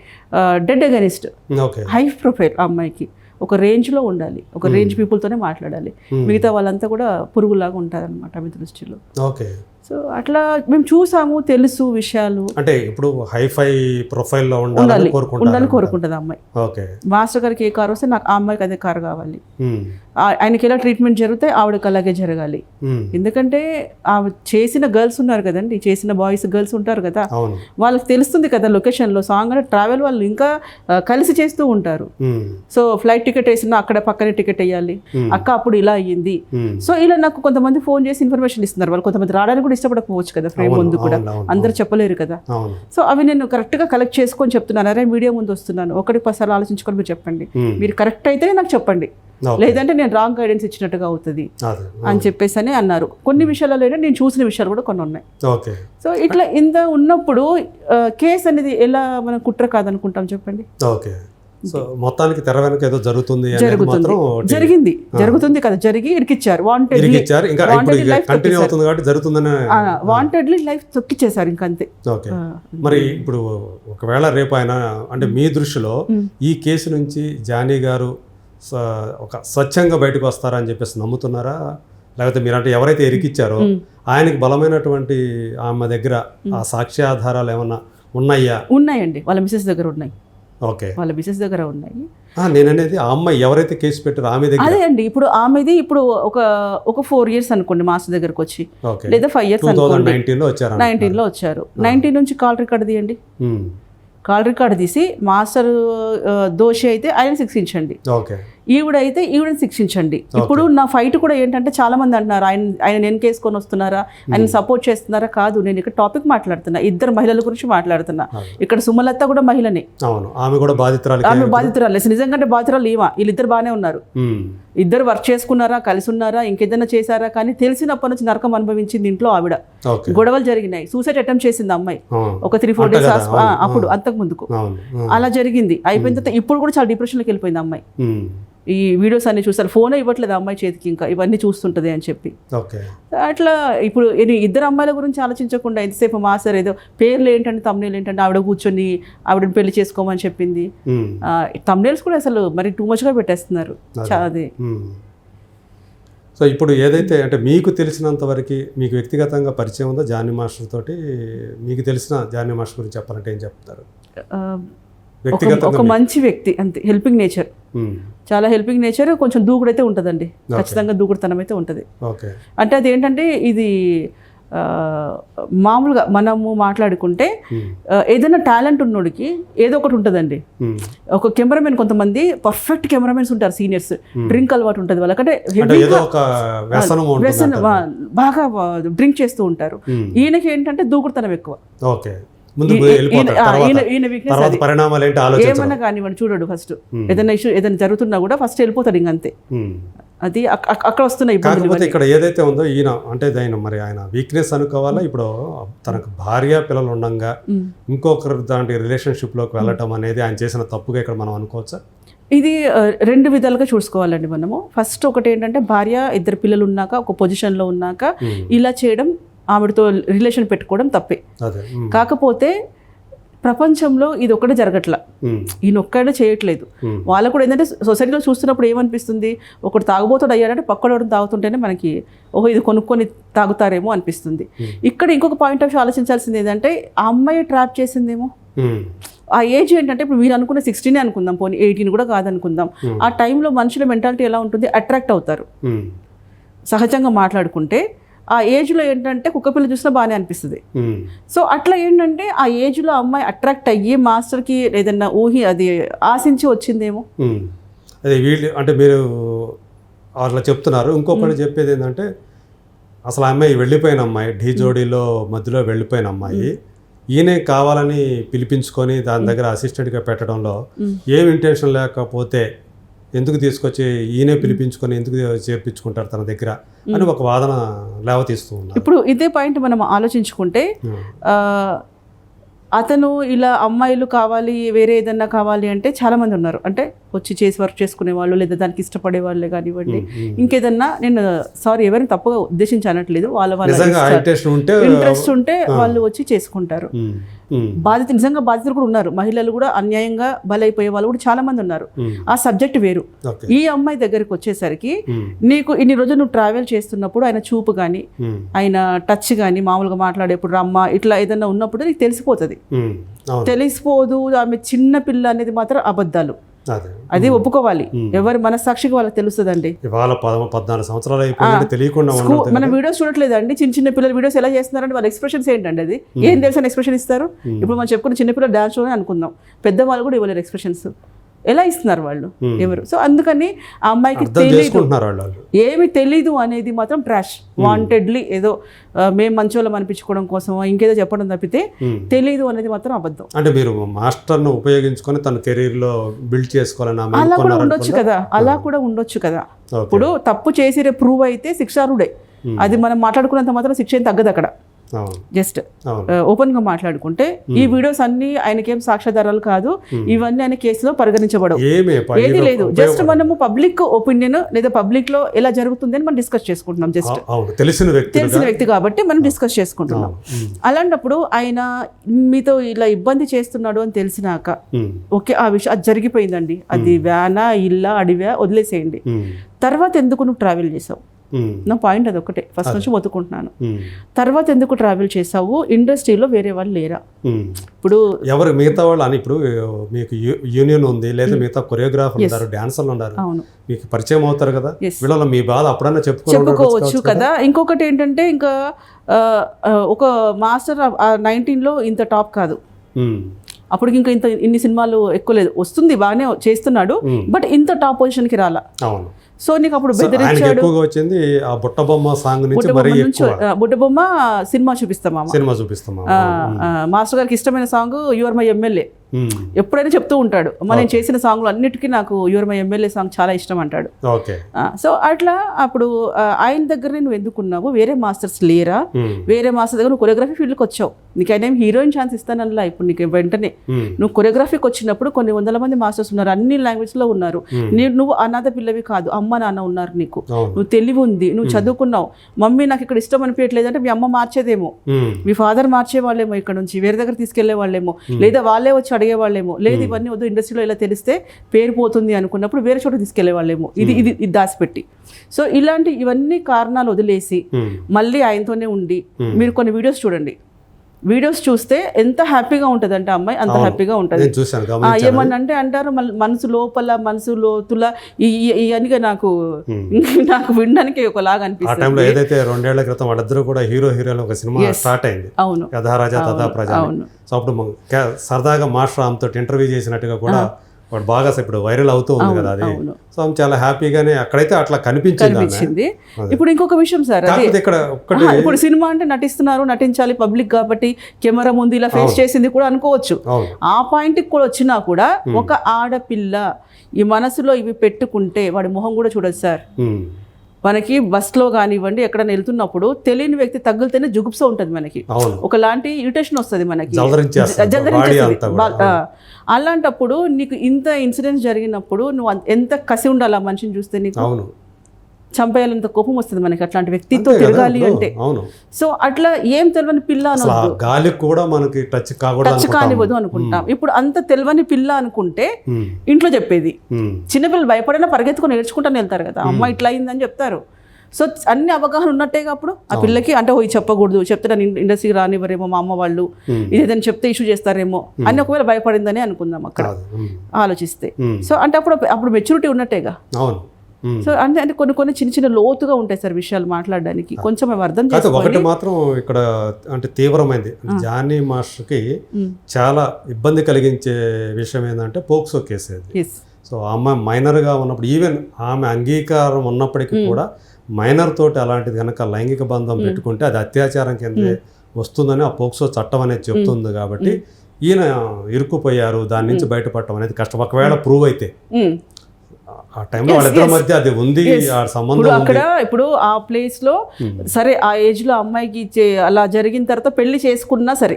డెడ్ అగెనిస్ట్, హై ప్రొఫైల్. ఆ అమ్మాయికి ఒక రేంజ్లో ఉండాలి, ఒక రేంజ్ పీపుల్తోనే మాట్లాడాలి. మిగతా వాళ్ళంతా కూడా పురుగులాగా ఉంటారనమాట మీ దృష్టిలో. ఓకే. సో అట్లా మేము చూసాము, తెలుసు విషయాలు. అంటే ఇప్పుడు హైఫై ప్రొఫైల్లో ఉండాలని కోరుకుంటుంది ఆ అమ్మాయి. ఓకే. మాస్టర్ గారికి ఏ కారు వస్తే నాకు ఆ అమ్మాయికి అదే కారు కావాలి. ఆయనకి ఎలా ట్రీట్మెంట్ జరిగితే ఆవిడకి అలాగే జరగాలి. ఎందుకంటే ఆవిడ చేసిన గర్ల్స్ ఉన్నారు కదండి, చేసిన బాయ్స్ గర్ల్స్ ఉంటారు కదా, వాళ్ళకి తెలుస్తుంది కదా లొకేషన్లో. సాంగ్ అంటే ట్రావెల్ వాళ్ళు ఇంకా కలిసి చేస్తూ ఉంటారు. సో ఫ్లైట్ టికెట్ వేసినా అక్కడ పక్కనే టికెట్ వేయాలి, అక్క అప్పుడు ఇలా అయ్యింది. సో ఇలా నాకు కొంతమంది ఫోన్ చేసి ఇన్ఫర్మేషన్ ఇస్తున్నారు. వాళ్ళు కొంతమంది రావడానికి కూడా ఇష్టపడకపోవచ్చు కదా, ఫ్రేమ్ ముందు కూడా అందరూ చెప్పలేరు కదా. సో అవి నేను కరెక్ట్గా కలెక్ట్ చేసుకొని చెప్తున్నాను. అరే మీడియా ముందు వస్తున్నాను, ఒకటి పసాలు ఆలోచించుకొని మీరు చెప్పండి. మీరు కరెక్ట్ అయితేనే నాకు చెప్పండి, లేదంటే నేను రాంగ్ గైడెన్స్ ఇచ్చినట్టుగా అవుతుంది అని చెప్పేసి అని అన్నారు. కొన్ని విషయాలలో నేను చూసిన విషయాలు కూడా కొన్ని ఉన్నాయి. సో ఇట్లా ఇంత ఉన్నప్పుడు కేసు అనేది ఎలా మనం కుట్ర కాదనుకుంటాం చెప్పండి. సో మొత్తానికి తెర వెనక ఏదో జరుగుతుంది జరుగుతుంది కదా, జరిగి ఇరికిచ్చారు. వాంటెడ్లీ లైఫ్ తొక్కిచ్చేసారు ఇంకంతే. ఓకే. మరి ఇప్పుడు ఒకవేళ రేపు ఆయన అంటే మీ దృష్టిలో ఈ కేసు నుంచి జానీ గారు ఒక స్వచ్ఛంగా బయటకు వస్తారని చెప్పేసి నమ్ముతున్నారా, లేకపోతే మీరంటే ఎవరైతే ఇరికిచ్చారో ఆయనకి బలమైనటువంటి ఆమె దగ్గర ఆ సాక్ష్యాధారాలు ఏమన్నా ఉన్నాయా? ఉన్నాయండి, వాళ్ళ మిసెస్ దగ్గర ఉన్నాయి. ఓకే. వాళ్ళ బిజినెస్ దగ్గర ఉన్నాయి. నేననేది ఆ అమ్మాయి ఎవరైతే కేసు పెట్టారో ఆమె దగ్గర. అదే అండి, ఇప్పుడు ఆమెది ఇప్పుడు ఒక 4 years అనుకోండి మాస్టర్ దగ్గరకు వచ్చి, లేదా 5 years 19 లో వచ్చారు. 19 నుంచి కాల్ రికార్డు తీయండి. కాల్ రికార్డు తీసి మాస్టర్ దోషి అయితే ఆయన శిక్షించండి, ఈవిడైతే ఈవిడని శిక్షించండి. ఇప్పుడు నా ఫైట్ కూడా ఏంటంటే చాలా మంది అంటున్నారు ఆయన నేను కేసుకొని వస్తున్నారా, ఆయన సపోర్ట్ చేస్తున్నారా. కాదు, నేను ఇక్కడ టాపిక్ మాట్లాడుతున్నా, 2 మహిళల గురించి మాట్లాడుతున్నా. ఇక్కడ సుమలత కూడా మహిళనే, ఆమె బాధితురాలు. నిజంగా బాధితురాలు వీళ్ళిద్దరు బాగానే ఉన్నారు. ఇద్దరు వర్క్ చేసుకున్నారా, కలిసి ఉన్నారా, ఇంకేదైనా చేశారా, కానీ తెలిసినప్పటి నుంచి నరకం అనుభవించింది ఇంట్లో ఆవిడ. గొడవలు జరిగినాయి, సూసైడ్ అటెంప్ట్ చేసింది అమ్మాయి ఒక 3-4 days అప్పుడు, అంతకు ముందుకు అలా జరిగింది. అయిపోయిన తర్వాత ఇప్పుడు కూడా చాలా డిప్రెషన్లోకి వెళ్ళిపోయింది అమ్మాయి. ఈ వీడియోస్ అన్ని చూస్తారు, ఫోనే ఇవ్వట్లేదు అమ్మాయి చేతికి, ఇంకా ఇవన్నీ చూస్తుంటది అని చెప్పి. అట్లా ఇప్పుడు 2 అమ్మాయిల గురించి ఆలోచించకుండా ఎంతసేపు మాస్టర్ ఏదో పేర్లు ఏంటంటే తమ్నేల్ ఏంటంటే ఆవిడ కూర్చొని ఆవిడని పెళ్లి చేసుకోమని చెప్పింది. తమ్నేల్స్ కూడా అసలు మరి టూ మచ్గా పెట్టేస్తున్నారు. అదే. సో ఇప్పుడు ఏదైతే అంటే మీకు తెలిసినంత వరకు మీకు వ్యక్తిగతంగా పరిచయం ఉందో జానీ మాస్టర్ తోటి, మీకు తెలిసిన జానీ మాస్టర్ గురించి చెప్పాలంటే ఏం చెప్తారు? ఒక మంచి వ్యక్తి, అంతే. హెల్పింగ్ నేచర్, చాలా హెల్పింగ్ నేచర్. కొంచెం దూకుడైతే ఉంటుందండి, ఖచ్చితంగా దూకుడుతనం అయితే ఉంటుంది. అంటే అది ఏంటంటే ఇది మామూలుగా మనము మాట్లాడుకుంటే ఏదైనా టాలెంట్ ఉన్నోడికి ఏదో ఒకటి ఉంటుందండి. ఒక కెమెరామెన్, కొంతమంది పర్ఫెక్ట్ కెమెరామెన్స్ ఉంటారు సీనియర్స్, డ్రింక్ అలవాటు ఉంటుంది వాళ్ళకంటే, బాగా డ్రింక్ చేస్తూ ఉంటారు. ఈయనకి ఏంటంటే దూకుడుతనం ఎక్కువ. ఏమన్నా కానివ్వండి, చూడడు ఫస్ట్. ఏదైనా ఇష్యూ ఏదైనా జరుగుతున్నా కూడా ఫస్ట్ వెళ్ళిపోతాడు ఇంకంతే. అది అక్కడ వస్తున్నాయి. కాకపోతే ఇక్కడ ఏదైతే ఉందో ఈయన అంటే మరి ఆయన వీక్నెస్ అనుకోవాలా, ఇప్పుడు తనకు భార్య పిల్లలు ఉండగా ఇంకొకరు దాంట్లో రిలేషన్షిప్లోకి వెళ్ళటం అనేది ఆయన చేసిన తప్పుగా ఇక్కడ మనం అనుకోవచ్చా? ఇది 2 విధాలుగా చూసుకోవాలండి మనము. ఫస్ట్ ఒకటి ఏంటంటే భార్య 2 పిల్లలు ఉన్నాక, ఒక పొజిషన్లో ఉన్నాక ఇలా చేయడం, ఆవిడతో రిలేషన్ పెట్టుకోవడం తప్పే. కాకపోతే ప్రపంచంలో ఇది ఒక్కటే జరగట్లా, ఈయన ఒక్కడే చేయట్లేదు. వాళ్ళకు కూడా ఏంటంటే సొసైటీలో చూస్తున్నప్పుడు ఏమనిపిస్తుంది, ఒకటి తాగుబోతాడు అయ్యాడంటే పక్కడోడు తాగుతుంటేనే మనకి ఓహో ఇది కొనుక్కొని తాగుతారేమో అనిపిస్తుంది. ఇక్కడ ఇంకొక పాయింట్ ఆఫ్ వ్యూ ఆలోచించాల్సింది ఏంటంటే ఆ అమ్మాయి ట్రాప్ చేసిందేమో. ఆ ఏజ్ ఏంటంటే ఇప్పుడు మీరు అనుకున్న 16 అనుకుందాం, పోనీ 18 కూడా కాదనుకుందాం. ఆ టైంలో మనుషుల మెంటాలిటీ ఎలా ఉంటుంది, అట్రాక్ట్ అవుతారు. సహజంగా మాట్లాడుకుంటే ఆ ఏజ్లో ఏంటంటే కుక్కపిల్ల చూసినా బాగానే అనిపిస్తుంది. సో అట్లా ఏంటంటే ఆ ఏజ్లో అమ్మాయి అట్రాక్ట్ అయ్యి మాస్టర్కి ఏదన్నా అది ఆశించి వచ్చిందేమో. అదే వీళ్ళు అంటే మీరు అట్లా చెప్తున్నారు. ఇంకొకటి చెప్పేది ఏంటంటే అసలు అమ్మాయి వెళ్ళిపోయిన అమ్మాయి, ఢీ జోడీలో మధ్యలో వెళ్ళిపోయిన అమ్మాయి ఈయనే కావాలని పిలిపించుకొని దాని దగ్గర అసిస్టెంట్గా పెట్టడంలో ఏం ఇంటెన్షన్ లేకపోతే ఎందుకు తీసుకొచ్చి ఈయనే పిలిపించుకొని ఎందుకు చేర్పించుకుంటారు తన దగ్గర అని ఒక వాదన లేవతీస్తూ ఉన్నారు. ఇప్పుడు ఇదే పాయింట్ మనం ఆలోచించుకుంటే అతను ఇలా అమ్మాయిలు కావాలి వేరే ఏదన్నా కావాలి అంటే చాలా మంది ఉన్నారు. అంటే వచ్చి చేసి వర్క్ చేసుకునే వాళ్ళు లేదా దానికి ఇష్టపడే వాళ్ళే కానివ్వండి, ఇంకేదన్నా, నేను సారీ ఎవరిని తప్పుగా ఉద్దేశించి అనట్లేదు, వాళ్ళ ఇంట్రెస్ట్ ఉంటే వాళ్ళు వచ్చి చేసుకుంటారు. నిజంగా బాధితులు కూడా ఉన్నారు, మహిళలు కూడా అన్యాయంగా బలైపోయే వాళ్ళు కూడా చాలా మంది ఉన్నారు. ఆ సబ్జెక్ట్ వేరు. ఈ అమ్మాయి దగ్గరికి వచ్చేసరికి నీకు ఇన్ని రోజులు నువ్వు ట్రావెల్ చేస్తున్నప్పుడు ఆయన చూపు కానీ ఆయన టచ్ కానీ మామూలుగా మాట్లాడేప్పుడు రమ్మ ఇట్లా ఏదన్నా ఉన్నప్పుడు నీకు తెలిసిపోతుంది. తెలిసిపోదు ఆమె చిన్న పిల్ల అనేది మాత్రం అబద్ధాలు, అది ఒప్పుకోవాలి. ఎవరి మనస్సాక్షికి వాళ్ళకి తెలుస్తుందండి. మనం వీడియోస్ చూడట్లేదండి, చిన్న చిన్న పిల్లల వీడియోస్ ఎలా చేస్తున్నారంటే వాళ్ళ ఎక్స్ప్రెషన్స్ ఏంటండి, అది ఏం తెలుసు ఎక్స్ప్రెషన్ ఇస్తారు. ఇప్పుడు మనం చెప్పుకున్న చిన్నపిల్లలు డాన్స్ షోనే అనుకుందాం, పెద్దవాళ్ళు కూడా ఇవ్వలేరు ఎక్స్ప్రెషన్స్, ఎలా ఇస్తున్నారు వాళ్ళు ఎవరు. సో అందుకని ఆ అమ్మాయికి తెలీదు, ఏమి తెలీదు అనేది మాత్రం ట్రాష్, వాంటెడ్లీ ఏదో మేము మంచోళ్ళం అనిపించుకోవడం కోసం ఇంకేదో చెప్పడం తప్పితే తెలీదు అనేది మాత్రం అబద్ధం. అంటే మీరు మాస్టర్ను ఉపయోగించుకొని తన కెరీర్ లో బిల్డ్ చేసుకోవాలని అలా కూడా ఉండొచ్చు కదా, అలా కూడా ఉండొచ్చు కదా. ఇప్పుడు తప్పు చేసి ప్రూవ్ అయితే శిక్షారుడే, అది మనం మాట్లాడుకున్నంత మాత్రం శిక్ష ఏం తగ్గదు అక్కడ. జస్ట్ ఓపెన్ గా మాట్లాడుకుంటే ఈ వీడియోస్ అన్ని ఆయనకేం సాక్ష్యాధారాలు కాదు, ఇవన్నీ ఆయన కేసులో పరిగణించబడవు, ఏది లేదు. జస్ట్ మనము పబ్లిక్ ఒపీనియన్ లేదా పబ్లిక్ లో ఎలా జరుగుతుంది అని మనం డిస్కస్ చేసుకుంటున్నాం. జస్ట్ తెలిసిన వ్యక్తి కాబట్టి మనం డిస్కస్ చేసుకుంటున్నాం. అలాంటప్పుడు ఆయన మీతో ఇలా ఇబ్బంది చేస్తున్నాడు అని తెలిసినాక ఓకే ఆ విషయం అది జరిగిపోయిందండి, అది వ్యానా ఇల్లా అడివా వదిలేసేయండి, తర్వాత ఎందుకు నువ్వు ట్రావెల్ చేసావు? నా పాయింట్ అది ఒకటే, ఫస్ట్ నుంచి మొత్తుకుంటున్నాను. తర్వాత ఎందుకు ట్రావెల్ చేసావు? ఇండస్ట్రీలో వేరే వాళ్ళు లేరా? ఇప్పుడు ఎవరు మిగతా వాళ్ళు అని, ఇప్పుడు మీకు యూనియన్ ఉంది లేదా మిగతా కొరియోగ్రాఫర్ ఉన్నారు, డాన్సర్లు ఉన్నారు, మీకు పరిచయం అవుతారు కదా, వీళ్ళలో మీ బాధ అప్పుడన్నా చెప్పుకోవచ్చు కదా. ఇంకొకటి ఏంటంటే ఇంకా ఒక మాస్టర్ 19లో ఇంత టాప్ కాదు, అప్పటికి ఇంకా ఇన్ని సినిమాలు ఎక్కువ లేదు, వస్తుంది బాగానే చేస్తున్నాడు, బట్ ఇంత టాప్ పొజిషన్కి రాలా. సో నీకు అప్పుడు బెదిరించాడు. బుట్టబొమ్మ సినిమా చూపిస్తామా, మాస్టర్ గారికి ఇష్టమైన సాంగ్ యువర్ మై ఎమ్మెల్యే, ఎప్పుడైనా చెప్తూ ఉంటాడు, నేను చేసిన సాంగ్లు అన్నిటికీ నాకు యువర్ మై ఎమ్మెల్యే సాంగ్ చాలా ఇష్టం అంటాడు. సో అట్లా అప్పుడు ఆయన దగ్గర నువ్వు ఎందుకున్నావు? వేరే మాస్టర్స్ లేరా? వేరే మాస్టర్ దగ్గర నువ్వు కొరియోగ్రఫీ ఫీల్డ్కి వచ్చావు, నీకు ఆయన హీరోయిన్ ఛాన్స్ ఇస్తానల్లా. ఇప్పుడు నీకు వెంటనే నువ్వు కొరియోగ్రఫీకి వచ్చినప్పుడు కొన్ని వందల మంది మాస్టర్స్ ఉన్నారు, అన్ని లాంగ్వేజ్ లో ఉన్నారు, నువ్వు అనాథ పిల్లవి కాదు, అమ్మ నాన్న ఉన్నారు నీకు, నువ్వు తెలివి ఉంది, నువ్వు చదువుకున్నావు. మమ్మీ నాకు ఇక్కడ ఇష్టం అనిపించట్లేదు అంటే మీ అమ్మ మార్చేదేమో, మీ ఫాదర్ మార్చే వాళ్ళేమో, ఇక్కడ నుంచి వేరే దగ్గర తీసుకెళ్లే వాళ్ళేమో, లేదా వాళ్ళే వచ్చి అడిగే వాళ్ళేమో, లేదు ఇవన్నీ వద్దు ఇండస్ట్రీలో ఇలా తెలిస్తే పేరు పోతుంది అనుకున్నప్పుడు వేరే చోట తీసుకెళ్లే వాళ్ళేమో, ఇది దాచిపెట్టి. సో ఇవన్నీ కారణాలు వదిలేసి మళ్ళీ ఆయనతోనే ఉండి మీరు కొన్ని వీడియోస్ చూడండి, వీడియోస్ చూస్తే ఎంత హ్యాపీగా ఉంటుంది అంటే అమ్మాయి అంత హ్యాపీగా ఉంటుంది. ఏమన్నంటే అంటారు మనసు లోపల మనసు లోతుల ఇవన్నీ నాకు వినడానికి ఒకలాగా అనిపిస్తుంది. ఏదైతే 2 ఏళ్ల క్రితం వాళ్ళిద్దరూ కూడా హీరో హీరోయిన్ ఒక సినిమా స్టార్ట్ అయింది, అవును, యథా రాజా తథా ప్రజా. సో అప్పుడు సరదాగా మాస్టర్ ఆమెతో ఇంటర్వ్యూ చేసినట్టుగా కూడా వాడు బాగా ఇప్పుడు వైరల్ అవుతూ ఉంది కదా అది. సో చాలా హ్యాపీగానే అక్కడైతే అట్లా కనిపించింది. ఇప్పుడు ఇంకొక విషయం సార్, ఇక్కడ ఇప్పుడు సినిమా అంటే నటించాలి పబ్లిక్ కాబట్టి కెమెరా ముందు ఇలా ఫేస్ చేసింది కూడా అనుకోవచ్చు. ఆ పాయింట్కి కూడా వచ్చినా కూడా ఒక ఆడపిల్ల ఈ మనసులో ఇవి పెట్టుకుంటే వాడి మొహం కూడా చూడదు సార్. మనకి బస్లో కానివ్వండి ఎక్కడైనా వెళ్తున్నప్పుడు తెలియని వ్యక్తి తగిలితేనే జుగుప్స ఉంటుంది, మనకి ఒకలాంటి ఇరిటేషన్ వస్తుంది, మనకి అలాంటప్పుడు నీకు ఇంత ఇన్సిడెంట్స్ జరిగినప్పుడు నువ్వు ఎంత కసి ఉండాలి ఆ మనిషిని చూస్తే, నీకు చంపేయాలంత కోపం వస్తుంది మనకి అట్లాంటి వ్యక్తితో తిరగాలి అంటే. సో అట్లా ఏం తెలియని పిల్ల గాలి కూడా మనకి టచ్ కానివ్వదు అనుకుంటాం. ఇప్పుడు అంత తెలియని పిల్ల అనుకుంటే ఇంట్లో చెప్పేది, చిన్నపిల్లలు భయపడినా పరిగెత్తుకొని నేర్చుకుంటానే వెళ్తారు కదా, అమ్మ ఇట్లా అయిందని చెప్తారు. సో అన్ని అవగాహన ఉన్నట్టేగా అప్పుడు ఆ పిల్లకి, అంటే ఓ చెప్పకూడదు, చెప్తే నన్ను ఇండస్ట్రీకి రానివ్వరేమో మా అమ్మ వాళ్ళు, ఇదేదైనా చెప్తే ఇష్యూ చేస్తారేమో అని ఒకవేళ భయపడిందని అనుకుందాం అక్కడ ఆలోచిస్తే. సో అంటే అప్పుడు మెచ్యూరిటీ ఉన్నట్టేగా. సో అంటే కొన్ని చిన్న లోతుగా ఉంటాయి సార్ విషయాలు మాట్లాడడానికి, కొంచెం అవి అర్థం చేసుకోవాలి. ఒకటి మాత్రం ఇక్కడ అంటే తీవ్రమైంది, జానీ మాస్టర్కి చాలా ఇబ్బంది కలిగించే విషయం ఏంటంటే పోక్సో కేసు. సో అమ్మాయి మైనర్గా ఉన్నప్పుడు, ఈవెన్ ఆమె అంగీకారం ఉన్నప్పటికీ కూడా మైనర్ తోటి అలాంటిది కనుక లైంగిక బంధం పెట్టుకుంటే అది అత్యాచారం కింద వస్తుందని ఆ పోక్సో చట్టం అనేది చెప్తుంది. కాబట్టి ఈయన ఇరుక్కుపోయారు, దాని నుంచి బయటపడటం అనేది కష్టం. ఒకవేళ ప్రూవ్ అయితే ఆ టైంలో వాళ్ళిద్దరి మధ్య అది ఉంది, ఆ సంబంధం అక్కడ. ఇప్పుడు ఆ ప్లేస్ లో సరే ఆ ఏజ్ లో అమ్మాయికి అలా జరిగిన తర్వాత పెళ్లి చేసుకున్నా సరే,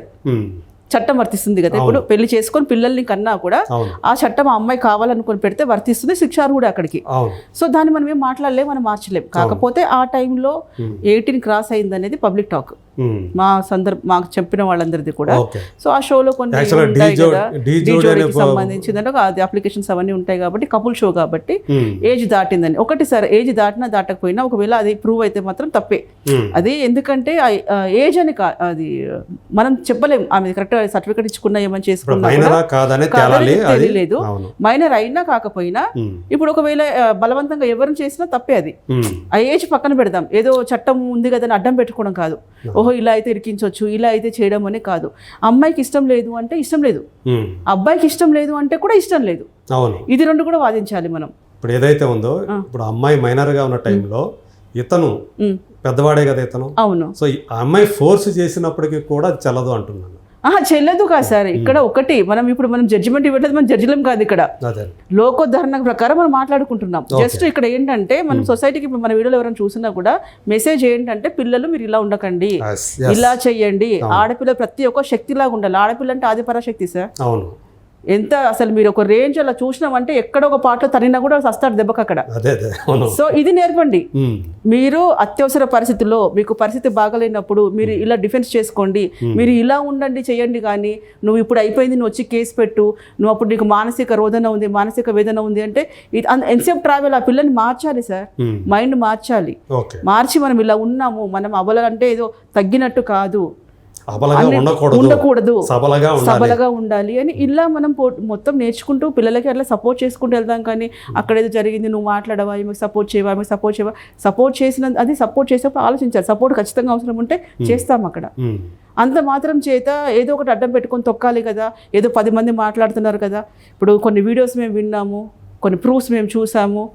చట్టం వర్తిస్తుంది కదా. ఇప్పుడు పెళ్లి చేసుకొని పిల్లల్ని కన్నా కూడా అవును ఆ చట్టం ఆ అమ్మాయి కావాలనుకొని పెడితే వర్తిస్తుంది, శిక్షార్హుడు కూడా అక్కడికి. అవును సో దాన్ని మనం ఏం మాట్లాడలేం, మనం మార్చలేం. కాకపోతే ఆ టైంలో 18 క్రాస్ అయింది అనేది పబ్లిక్ టాక్ మాకు చెప్పిన వాళ్ళందరిది కూడా. ఓకే సో ఆ షోలో కొన్ని ఉంటాయి కదా, డీజోడీకి సంబంధించిందంటే అది అప్లికేషన్స్ అవన్నీ ఉంటాయి కాబట్టి, కపుల్ షో కాబట్టి ఏజ్ దాటిందని. ఒకటి సార్, ఏజ్ దాటినా దాటకపోయినా ఒకవేళ అది ప్రూవ్ అయితే మాత్రం తప్పే అది. ఎందుకంటే ఏజ్ అని అది మనం చెప్పలేం, ఆమె కరెక్ట్ సర్టిఫికేట్ ఇచ్చుకున్నా ఏమని చేసుకున్నా తెలియలేదు. మైనర్ అయినా కాకపోయినా ఇప్పుడు ఒకవేళ బలవంతంగా ఎవరిని చేసినా తప్పే అది. ఆ ఏజ్ పక్కన పెడదాం, ఏదో చట్టం ఉంది కదా అని అడ్డం పెట్టుకోవడం కాదు. ఓహో ఇలా అయితే ఇరికించవచ్చు, ఇలా అయితే చేయడం అనే కాదు. అమ్మాయికి ఇష్టం లేదు అంటే ఇష్టం లేదు, అబ్బాయికి ఇష్టం లేదు అంటే కూడా ఇష్టం లేదు. ఇది రెండు కూడా వాదించాలి మనం. ఇప్పుడు ఏదైతే ఉందో, ఇప్పుడు అమ్మాయి మైనర్ గా ఉన్న టైంలో ఇతను పెద్దవాడే కదా ఇతను. అవును. సో ఆ అమ్మాయి ఫోర్స్ చేసినప్పటికీ కూడా చెల్లదు అంటున్నాను. చెల్లదు కాదు సార్. ఇక్కడ ఒకటి మనం జడ్జిమెంట్ ఇవ్వట్లేదు, మనం జడ్జిలం కాదు. ఇక్కడ లోకోద్ధరణ ప్రకారం మనం మాట్లాడుకుంటున్నాం. జస్ట్ ఇక్కడ ఏంటంటే మనం సొసైటీకి ఇప్పుడు మన వీడియోలో ఎవరైనా చూసినా కూడా మెసేజ్ ఏంటంటే, పిల్లలు మీరు ఇలా ఉండకండి, ఇలా చెయ్యండి. ఆడపిల్ల ప్రతి ఒక్క శక్తిలాగా ఉండాలి. ఆడపిల్ల అంటే ఆది పరాశక్తి సార్. అవును. ఎంత అసలు మీరు ఒక రేంజ్ అలా చూసినామంటే ఎక్కడ ఒక పాటలో తరిగినా కూడా వస్తాడు దెబ్బకి అక్కడ. సో ఇది నేర్పండి. మీరు అత్యవసర పరిస్థితుల్లో మీకు పరిస్థితి బాగలేనప్పుడు మీరు ఇలా డిఫెన్స్ చేసుకోండి, మీరు ఇలా ఉండండి చేయండి. కానీ నువ్వు ఇప్పుడు అయిపోయింది, నువ్వు వచ్చి కేసు పెట్టు, నువ్వు అప్పుడు నీకు మానసిక రోదన ఉంది, మానసిక వేదన ఉంది అంటే ఎంతసేపు ట్రావెల్. ఆ పిల్లని మార్చాలి సార్, మైండ్ మార్చాలి. మార్చి మనం ఇలా ఉన్నాము, మనం అవ్వాలంటే ఏదో తగ్గినట్టు కాదు, ఉండకూడదు, సబలగా ఉండాలి అని ఇలా మనం మొత్తం నేర్చుకుంటూ పిల్లలకి అట్లా సపోర్ట్ చేసుకుంటూ వెళ్దాం. కానీ అక్కడ ఏదో జరిగింది, నువ్వు మాట్లాడవా, ఆమెకు సపోర్ట్ చేయవా, ఆమెకు సపోర్ట్ చేయవా. సపోర్ట్ చేసిన అది సపోర్ట్ చేసేప్పుడు ఆలోచించాలి. సపోర్ట్ ఖచ్చితంగా అవసరం ఉంటే చేస్తాం. అక్కడ అంత మాత్రం చేత ఏదో ఒకటి అడ్డం పెట్టుకొని తొక్కాలి కదా. ఏదో 10 మంది మాట్లాడుతున్నారు కదా, ఇప్పుడు కొన్ని వీడియోస్ మేము విన్నాము, కొన్ని ప్రూఫ్స్ మేము చూసాము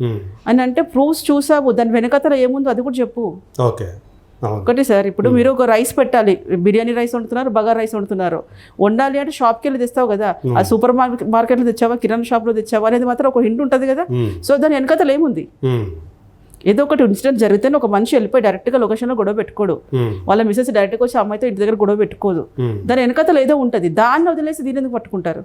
అని అంటే, ప్రూఫ్స్ చూసాము, దాని వెనకతల ఏముందో అది కూడా చెప్పు. ఒకటి సార్, ఇప్పుడు మీరు ఒక రైస్ పెట్టాలి, బిర్యానీ రైస్ వండుతున్నారు, బగార్ రైస్ వండుతున్నారు. వండాలి అంటే షాప్కి వెళ్ళి తెస్తావు కదా, ఆ సూపర్ మార్కెట్లో తెచ్చావా, కిరాణా షాప్లో తెచ్చావా అనేది మాత్రం ఒక హింట్ ఉంటుంది కదా. సో దాని వెనకతలు ఏముంది, ఏదో ఒకటి ఇన్సిడెంట్ జరిగితే ఒక మనిషి వెళ్ళిపోయి డైరెక్ట్గా లొకేషన్లో గొడవ పెట్టుకోడు, వాళ్ళ మిసెస్ డైరెక్ట్గా వచ్చి అమ్మాయితో ఇంటి దగ్గర గొడవ పెట్టుకోదు. దాని వెనకతలు ఏదో ఉంటుంది, దాన్ని వదిలేసి దీని ఎందుకు పట్టుకుంటారు?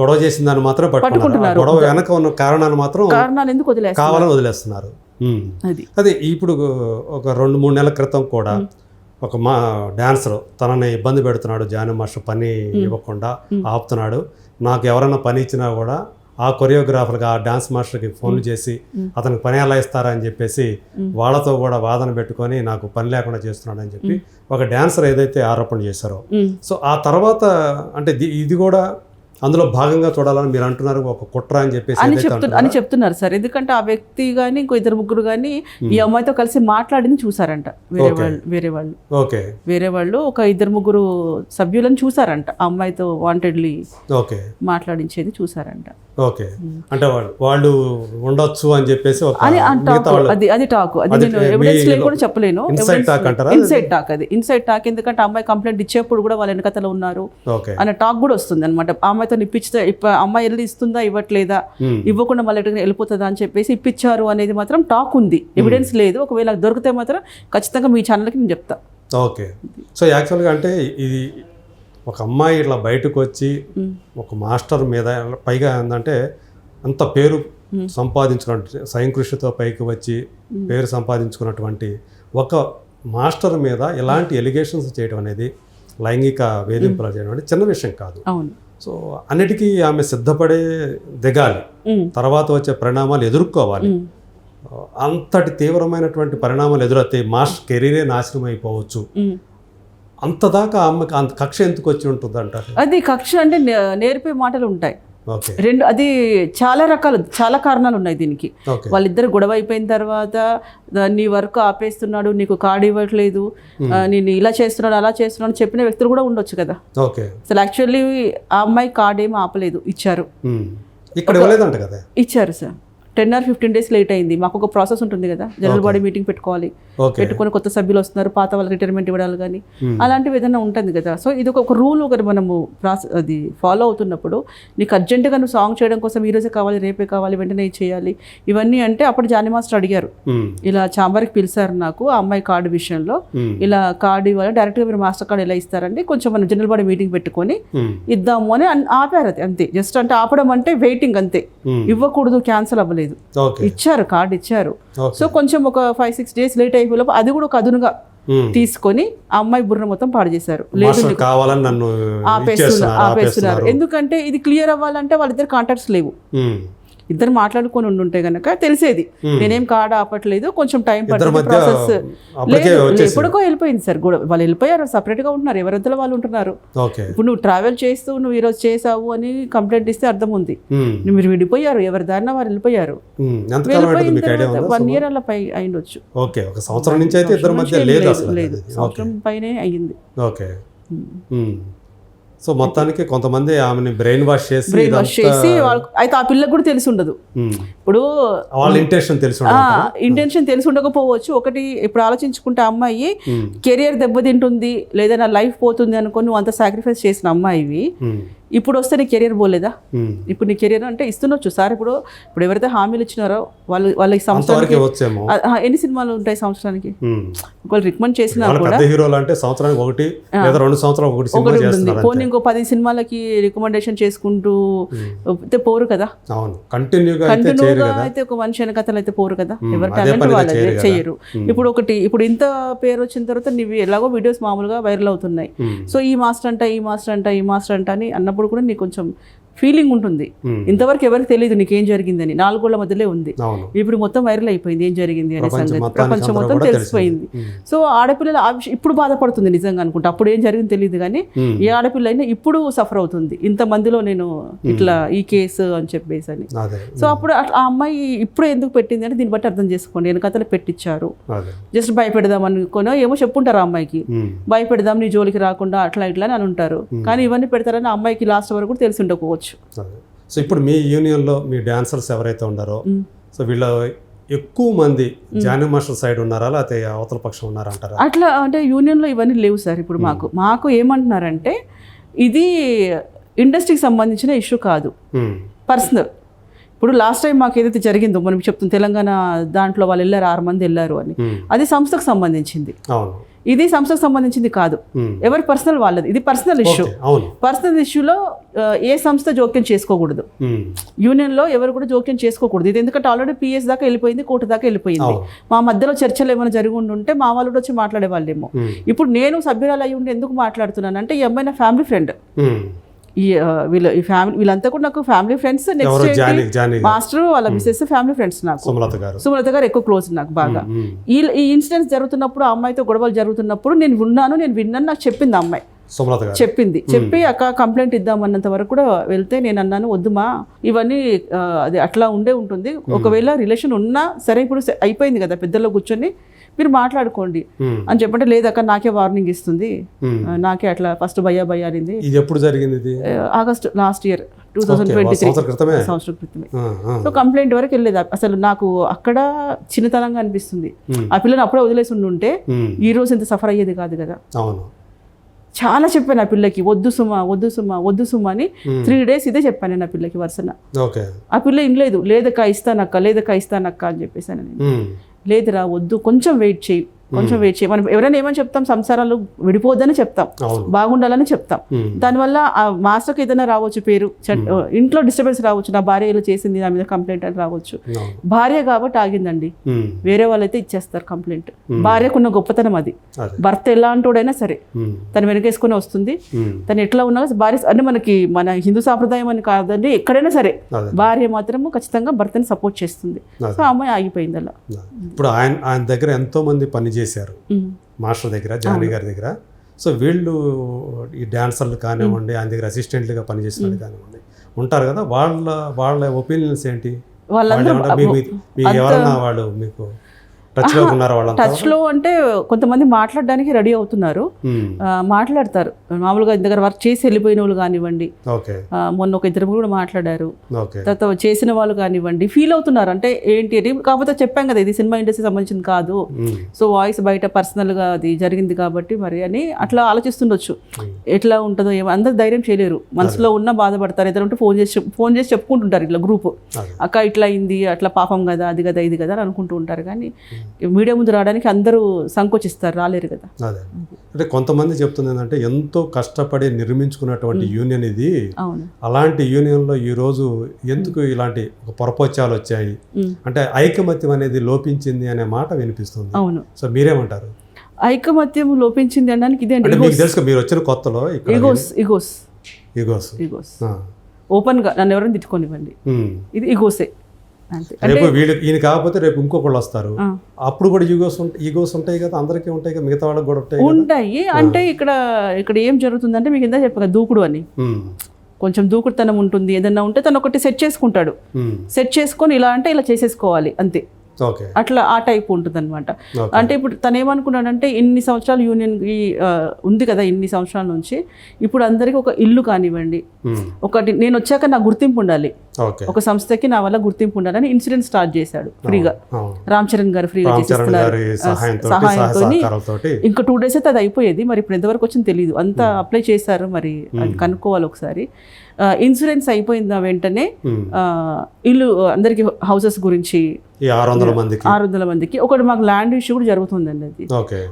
గొడవ చేసిన దాన్ని మాత్రం పట్టుకుంటున్నారు, గొడవ వెనక ఉన్న కారణాలు ఎందుకు వదిలేస్తున్నారు. అదే ఇప్పుడు ఒక 2-3 నెలల క్రితం కూడా ఒక డాన్సర్ తనని ఇబ్బంది పెడుతున్నాడు, జానీ మాస్టర్ పని ఇవ్వకుండా ఆపుతున్నాడు. నాకు ఎవరైనా పని ఇచ్చినా కూడా ఆ కొరియోగ్రాఫర్గా ఆ డాన్స్ మాస్టర్కి ఫోన్లు చేసి అతనికి పని ఎలా ఇస్తారా అని చెప్పేసి వాళ్ళతో కూడా వాదన పెట్టుకొని నాకు పని లేకుండా చేస్తున్నాడు అని చెప్పి ఒక డాన్సర్ ఏదైతే ఆరోపణ చేశారో, సో ఆ తర్వాత అంటే ఇది కూడా అందులో భాగంగా చూడాలని మీరు అంటున్నారు, ఒక కుట్ర అని చెప్పేసి అని చెప్తున్నారు సార్. ఎందుకంటే ఆ వ్యక్తి కానీ ఇంకో 2-3 కానీ ఈ అమ్మాయితో కలిసి మాట్లాడింది చూసారంట వేరే వాళ్ళు ఒక 2-3 సభ్యులను చూసారంట, ఆ అమ్మాయితో వాంటెడ్లీ మాట్లాడించేది చూసారంట. ఓకే, అంటే వాళ్ళు ఉండొచ్చు అని చెప్పేసి అది టాక్. అది నేను ఎవిడెన్స్ లేకుండా చెప్పలేను, ఇన్సైడ్ టాక్. అది ఇన్సైడ్ టాక్. ఎందుకంటే అమ్మాయి కంప్లైంట్ ఇచ్చేప్పుడు కూడా వాళ్ళ వెనకతలో ఉన్నారు అనే టాక్ కూడా వస్తుంది అనమాట. అమ్మాయితో ఇప్పించా, అమ్మాయి వెళ్ళి ఇస్తుందా ఇవ్వట్లేదా, ఇవ్వకుండా మళ్ళీ వెళ్ళిపోతుందా అని చెప్పేసి ఇప్పించారు అనేది మాత్రం టాక్ ఉంది, ఎవిడెన్స్ లేదు. ఒకవేళ దొరికితే మాత్రం ఖచ్చితంగా మీ ఛానల్కి నేను చెప్తా. ఓకే, సో యాక్చువల్గా అంటే ఇది ఒక అమ్మాయి ఇట్లా బయటకు వచ్చి ఒక మాస్టర్ మీద పైగా ఏంటంటే అంత పేరు సంపాదించుకున్న స్వయం కృషితో పైకి వచ్చి పేరు సంపాదించుకున్నటువంటి ఒక మాస్టర్ మీద ఇలాంటి ఎలిగేషన్స్ చేయడం అనేది, లైంగిక వేధింపులు చేయడం అనేది చిన్న విషయం కాదు. సో అన్నిటికీ ఆమె సిద్ధపడే దిగాలి, తర్వాత వచ్చే పరిణామాలు ఎదుర్కోవాలి. అంతటి తీవ్రమైనటువంటి పరిణామాలు ఎదురవుతాయి, మాస్టర్ కెరీరే నాశనం అయిపోవచ్చు. అంతదాకా అమ్మకి అంత కక్ష ఎందుకు వచ్చి ఉంటుంది అంటారు? అది కక్ష అంటే నేర్పే మాటలు ఉంటాయి రెండు. అది చాలా కారణాలు ఉన్నాయి దీనికి. వాళ్ళిద్దరు గొడవ అయిపోయిన తర్వాత నీ వర్క్ ఆపేస్తున్నాడు, నీకు కార్డు ఇవ్వట్లేదు, నేను ఇలా చేస్తున్నాడు అలా చేస్తున్నాడు చెప్పిన వ్యక్తులు కూడా ఉండొచ్చు కదా. అసలు యాక్చువల్లీ ఆ అమ్మాయి కార్డు ఏమీ ఆపలేదు, ఇచ్చారు. ఇచ్చారు సార్. 10 or 15 days లేట్ అయింది. మాకు ఒక ప్రాసెస్ ఉంటుంది కదా, జనరల్ బాడీ మీటింగ్ పెట్టుకోవాలి, ఓకే. పెట్టుకొని కొత్త సభ్యులు వస్తున్నారు, పాత వాళ్ళకి రిటైర్మెంట్ ఇవ్వడాలు కానీ అలాంటివి ఏదైనా ఉంటుంది కదా. సో ఇది ఒక రూల్ ఒకటి మనము అది ఫాలో అవుతున్నప్పుడు నీకు అర్జెంటుగా నువ్వు సాంగ్ చేయడం కోసం ఈ రోజే కావాలి, రేపే కావాలి, వెంటనే చేయాలి ఇవన్నీ అంటే అప్పుడు జానీ మాస్టర్ అడిగారు, ఇలా చాంబర్కి పిలిచారు నాకు ఆ అమ్మాయి కార్డు విషయంలో, ఇలా కార్డు ఇవ్వాలి డైరెక్ట్గా మీరు మాస్టర్ కార్డు ఎలా ఇస్తారండి, కొంచెం మనం జనరల్ బాడీ మీటింగ్ పెట్టుకొని ఇద్దాము అని ఆపారు. అది అంతే, జస్ట్ అంటే ఆపడం అంటే వెయిటింగ్ అంతే, ఇవ్వకూడదు, క్యాన్సిల్ అవ్వలేదు, ఇచ్చారు కార్డు ఇచ్చారు. సో కొంచెం ఒక 5-6 days లేట్ అయిపోయి అది కూడా ఒక అదునుగా తీసుకొని ఆ అమ్మాయి బుర్ర మొత్తం పాడు చేశారు. లేదు ఆపేస్తున్నారు, ఎందుకంటే ఇది క్లియర్ అవ్వాలంటే వాళ్ళిద్దరు కాంటాక్ట్స్ లేవు, ఇద్దరు మాట్లాడుకొని ఉండుంటే గనక తెలిసేది నేనేం కార్డు ఆపట్లేదు, కొంచెం టైం పడుతుంది, ప్రాసెస్ ఎప్పటికో వెళ్ళిపోయింది సార్. కూడా వాళ్ళు వెళ్ళిపోయారు, సపరేట్ గా ఉంటున్నారు, ఎవరంతలో వాళ్ళు ఉంటున్నారు. ఇప్పుడు నువ్వు ట్రావెల్ చేస్తూ నువ్వు ఈరోజు చేసావు అని కంప్లైంట్ ఇస్తే అర్థం ఉంది, మీరు విడిపోయారు, ఎవరి దారిన వారు వెళ్ళిపోయారు. 1 year అలా పై అయిండొచ్చు, లేదు సంవత్సరం పైనే అయ్యింది. సో మొత్తానికి కొంతమంది ఆమెని బ్రెయిన్ వాష్ చేసి అయితే ఆ పిల్లకి కూడా తెలిసి ఉండదు, ఇప్పుడు వాళ్ళ ఇంటెన్షన్ తెలిసి ఉండకపోవచ్చు. ఒకటి ఇప్పుడు ఆలోచించుకుంటే అమ్మాయి కెరియర్ దెబ్బతింటుంది లేదా నా లైఫ్ పోతుంది అనుకొని నువ్వు అంత సాక్రిఫైస్ చేసిన అమ్మాయివి ఇప్పుడు వస్తే నీ కెరియర్ పోలేదా? ఇప్పుడు నీ కెరియర్ అంటే ఇస్తున్నచ్చు సార్. ఇప్పుడు ఎవరైతే హామీలు ఇచ్చినారో వాళ్ళకి సంవత్సరానికి ఎన్ని సినిమాలు ఉంటాయి సంవత్సరానికి? వాళ్ళు రికమెండ్ చేసినా కూడా పోనీ ఇంకో 10 సినిమాలకి రికమెండేషన్ చేసుకుంటూ పోరు కదా, కంటిన్యూగా అయితే ఒక మనిషి వెనకథలు అయితే పోరు కదా, ఎవరి టాలెంట్ వాళ్ళు చేయరు. ఇప్పుడు ఇంత పేరు వచ్చిన తర్వాత నీవి ఎలాగో వీడియోస్ మామూలుగా వైరల్ అవుతున్నాయి. సో ఈ మాస్టర్ అంట అని అన్నప్పుడు కూడా నీకు కొంచెం ఫీలింగ్ ఉంటుంది. ఇంతవరకు ఎవరికి తెలియదు నీకేం జరిగిందని, 4 గోళ్ల మధ్యలో ఉంది. ఇప్పుడు మొత్తం వైరల్ అయిపోయింది ఏం జరిగింది అనే సంగతి, ప్రపంచం మొత్తం తెలిసిపోయింది. సో ఆడపిల్లలు ఇప్పుడు బాధపడుతుంది నిజంగా అనుకుంటా, అప్పుడు ఏం జరిగింది తెలియదు కానీ ఏ ఆడపిల్ల అయినా ఇప్పుడు సఫర్ అవుతుంది, ఇంతమందిలో నేను ఇట్లా ఈ కేసు అని చెప్పేసి అని. సో అప్పుడు ఆ అమ్మాయి ఇప్పుడు ఎందుకు పెట్టింది అంటే దీన్ని బట్టి అర్థం చేసుకోండి, వెనకతలు పెట్టించారు, జస్ట్ భయపెడదాం అనుకున్నా ఏమో చెప్పుంటారు ఆ అమ్మాయికి, భయపెడదాం నీ జోలికి రాకుండా అట్లా ఇట్లా అని ఉంటారు. కానీ ఇవన్నీ పెడతారని ఆ అమ్మాయికి లాస్ట్ వరకు కూడా తెలిసి ఉండకపోవచ్చు. సో ఇప్పుడు మీ యూనియన్లో మీ డాన్సర్స్ ఎవరైతే ఉన్నారో సో వీళ్ళ ఎక్కువ మంది జానీ మాస్టర్ సైడ్ ఉన్నారా లేకపోతే అవతల పక్షం ఉన్నారా అంటారా? అట్లా అంటే యూనియన్లో ఇవన్నీ లేవు సార్. ఇప్పుడు మాకు ఏమంటున్నారంటే ఇది ఇండస్ట్రీకి సంబంధించిన ఇష్యూ కాదు, పర్సనల్. ఇప్పుడు లాస్ట్ టైం మాకు ఏదైతే జరిగిందో మనం చెప్తాం, తెలంగాణ దాంట్లో వాళ్ళు వెళ్ళారు 6 మంది వెళ్ళారు అని, అది సంస్థకు సంబంధించింది, ఇది సంస్థకు సంబంధించింది కాదు, ఎవరి పర్సనల్ వాళ్ళది, ఇది పర్సనల్ ఇష్యూ. పర్సనల్ ఇష్యూలో ఏ సంస్థ జోక్యం చేసుకోకూడదు, యూనియన్ లో ఎవరు కూడా జోక్యం చేసుకోకూడదు. ఇది ఎందుకంటే ఆల్రెడీ PS దాకా వెళ్ళిపోయింది, కోర్టు దాకా వెళ్ళిపోయింది. మా మధ్యలో చర్చలు ఏమైనా జరిగి ఉంటే మా వాళ్ళు కూడా వచ్చి మాట్లాడే వాళ్ళేమో. ఇప్పుడు నేను సభ్యురాలు అయ్యి ఉండి ఎందుకు మాట్లాడుతున్నాను అంటే ఈ అమ్మాయి నా ఫ్యామిలీ ఫ్రెండ్, ఈ ఫ్యామిలీ వీళ్ళంతా కూడా నాకు ఫ్యామిలీ ఫ్రెండ్స్. నెక్స్ట్ మాస్టర్ వాళ్ళ మిసెస్ ఫ్యామిలీ ఫ్రెండ్స్, నాకు సుమలత గారు ఎక్కువ క్లోజ్ నాకు బాగా. ఈ ఇన్సిడెంట్స్ జరుగుతున్నప్పుడు, ఆ అమ్మాయితో గొడవలు జరుగుతున్నప్పుడు నేను విన్నాను నాకు చెప్పింది ఆ అమ్మాయి, చెప్పి అక్క కంప్లైంట్ ఇద్దామన్నంత వరకు కూడా వెళ్తే నేను అన్నాను వద్దుమా ఇవన్నీ అది అట్లా ఉంటుంది, ఒకవేళ రిలేషన్ ఉన్నా సరే ఇప్పుడు అయిపోయింది కదా పెద్దల్లో కూర్చొని మీరు మాట్లాడుకోండి అని చెప్పంటే లేదక్క నాకే వార్నింగ్ ఇస్తుంది, నాకే అట్లా ఫస్ట్ భయ్యా అనింది. ఇది ఎప్పుడు జరిగింది? ఆగస్ట్ లాస్ట్ ఇయర్ 2023 సంవత్సరం క్రితమే. సో కంప్లైంట్ వరకు వెళ్ళేది. అసలు నాకు అక్కడ చిన్నతనంగా అనిపిస్తుంది, ఆ పిల్లని అప్పుడే వదిలేసి ఉంటే ఈ రోజు ఇంత సఫర్ అయ్యేది కాదు కదా. చాలా చెప్పాను ఆ పిల్లకి వద్దు సుమా అని 3 days ఇదే చెప్పాను నేను ఆ పిల్లకి వరుసన. ఆ పిల్ల ఏం లేదక్క ఇస్తానక్క అని చెప్పేసాను నేను. లేదురా వద్దు, కొంచెం వెయిట్ చేయి. మనం ఎవరైనా ఏమని చెప్తాం, సంసారాలు విడిపోద్దని చెప్తాం, బాగుండాలని చెప్తాం. దానివల్ల ఆ మాస్టర్కి ఏదైనా రావచ్చు, పేరు ఇంట్లో డిస్టర్బెన్స్ రావచ్చు, నా భార్య ఇలా చేసింది నా మీద కంప్లైంట్ అని రావచ్చు. భార్య కాబట్టి ఆగిందండి, వేరే వాళ్ళైతే ఇచ్చేస్తారు కంప్లైంట్. భార్యకున్న గొప్పతనం అది. భర్త ఎలాంటోడైనా సరే తను వెనకేసుకుని వస్తుంది, తను ఎట్లా ఉన్నా భార్య అంటే మన హిందూ సాంప్రదాయం అని కాదండి, ఎక్కడైనా సరే భార్య మాత్రము ఖచ్చితంగా భర్తని సపోర్ట్ చేస్తుంది. సో ఆ అమ్మాయి ఆగిపోయింది అలా. ఇప్పుడు ఆయన దగ్గర ఎంతో మంది పని చేశారు, మాస్టర్ దగ్గర, జానీ గారి దగ్గర. సో వీళ్ళు ఈ డాన్సర్లు కానివ్వండి, ఆయన దగ్గర అసిస్టెంట్లుగా పనిచేసిన కానివ్వండి ఉంటారు కదా, వాళ్ళ ఒపీనియన్స్ ఏంటి? ఎవరన్నా వాళ్ళు మీకు టచ్లో ఉన్నారా వాళ్ళంతా? టచ్లో అంటే కొంతమంది మాట్లాడడానికి రెడీ అవుతున్నారు, మాట్లాడతారు మామూలుగా దగ్గర వర్క్ చేసి వెళ్ళిపోయిన వాళ్ళు కానివ్వండి, ఓకే, మొన్న ఒక ఇద్దరు కూడా మాట్లాడారు, ఓకే, తర్వాత చేసిన వాళ్ళు కానివ్వండి ఫీల్ అవుతున్నారు. అంటే ఏంటి అని, కాకపోతే చెప్పాం కదా ఇది సినిమా ఇండస్ట్రీ సంబంధించింది కాదు, సో వాయిస్ బయట పర్సనల్గా అది జరిగింది కాబట్టి మరి అని అట్లా ఆలోచిస్తుండొచ్చు. ఎట్లా ఉంటుందో ఏమో, అందరు ధైర్యం చేయలేరు, మనసులో ఉన్న బాధపడతారు. ఏదైనా ఉంటే ఫోన్ చేసి చెప్పుకుంటుంటారు ఇట్లా గ్రూప్, అక్క ఇట్లా అయింది, అట్లా పాపం కదా, అది కదా ఇది కదా అని అనుకుంటూ ఉంటారు. కానీ మీడియా ముందు రావడానికి అందరూ సంకోచిస్తారు, రాలేరు కదా. అదే అంటే కొంతమంది చెప్తుంది ఏంటంటే ఎంతో కష్టపడి నిర్మించుకున్నటువంటి యూనియన్ ఇది, అలాంటి యూనియన్లో ఈరోజు ఎందుకు ఇలాంటి పొరపచ్చాలు వచ్చాయి అంటే ఐకమత్యం అనేది లోపించింది అనే మాట వినిపిస్తుంది. అవును, సో మీరేమంటారు? ఐకమత్యం లోపించింది అనడానికి ఇదే అండి. మీకు తెలుసు మీరు వచ్చిన కొత్తలో ఈగోస్ ఓపెన్గా నన్ను ఎవరైనా తిట్టుకోనివ్వండి, ఇది ఈగోసే. రేపు వీళ్ళు ఈయన కాకపోతే రేపు ఇంకొకళ్ళు వస్తారు, అప్పుడు కూడా ఈగోస్ ఉంటాయి కదా, అందరికీ ఉంటాయి కదా, మిగతా వాళ్ళకి కూడా ఉంటాయి. అంటే ఇక్కడ ఏం జరుగుతుందంటే మీకు ఎంత చెప్పగా దూకుడు అని, కొంచెం దూకుడుతనం ఉంటుంది. ఏదన్నా ఉంటే తను ఒకటి సెట్ చేసుకుంటాడు, సెట్ చేసుకొని ఇలా అంటే ఇలా చేసేసుకోవాలి అంతే, అట్లా ఆ టైప్ ఉంటుంది అనమాట. అంటే ఇప్పుడు తను ఏమనుకున్నాడంటే ఇన్ని సంవత్సరాలు యూనియన్ ఉంది కదా, ఇన్ని సంవత్సరాల నుంచి ఇప్పుడు అందరికీ ఒక ఇల్లు కానివ్వండి, ఒకటి నేను వచ్చాక నా గుర్తింపు ఉండాలి, ఒక సంస్థకి నా వల్ల గుర్తింపు ఉండాలని ఇన్సూరెన్స్ స్టార్ట్ చేశాడు ఫ్రీగా. రామ్ చరణ్ గారు ఫ్రీగా చేసిస్తున్నారు సహాయంతో. ఇంకా 2 days అయితే అది అయిపోయేది, మరి ఇప్పుడు ఎంతవరకు వచ్చింది తెలియదు. అంతా అప్లై చేశారు, మరి అది కనుక్కోవాలి ఒకసారి. ఇన్సూరెన్స్ అయిపోయిందా వెంటనే ఇల్లు అందరికి హౌసెస్ గురించి 600 మందికి ఒకటి మాకు ల్యాండ్ ఇష్యూ కూడా జరుగుతుందండి.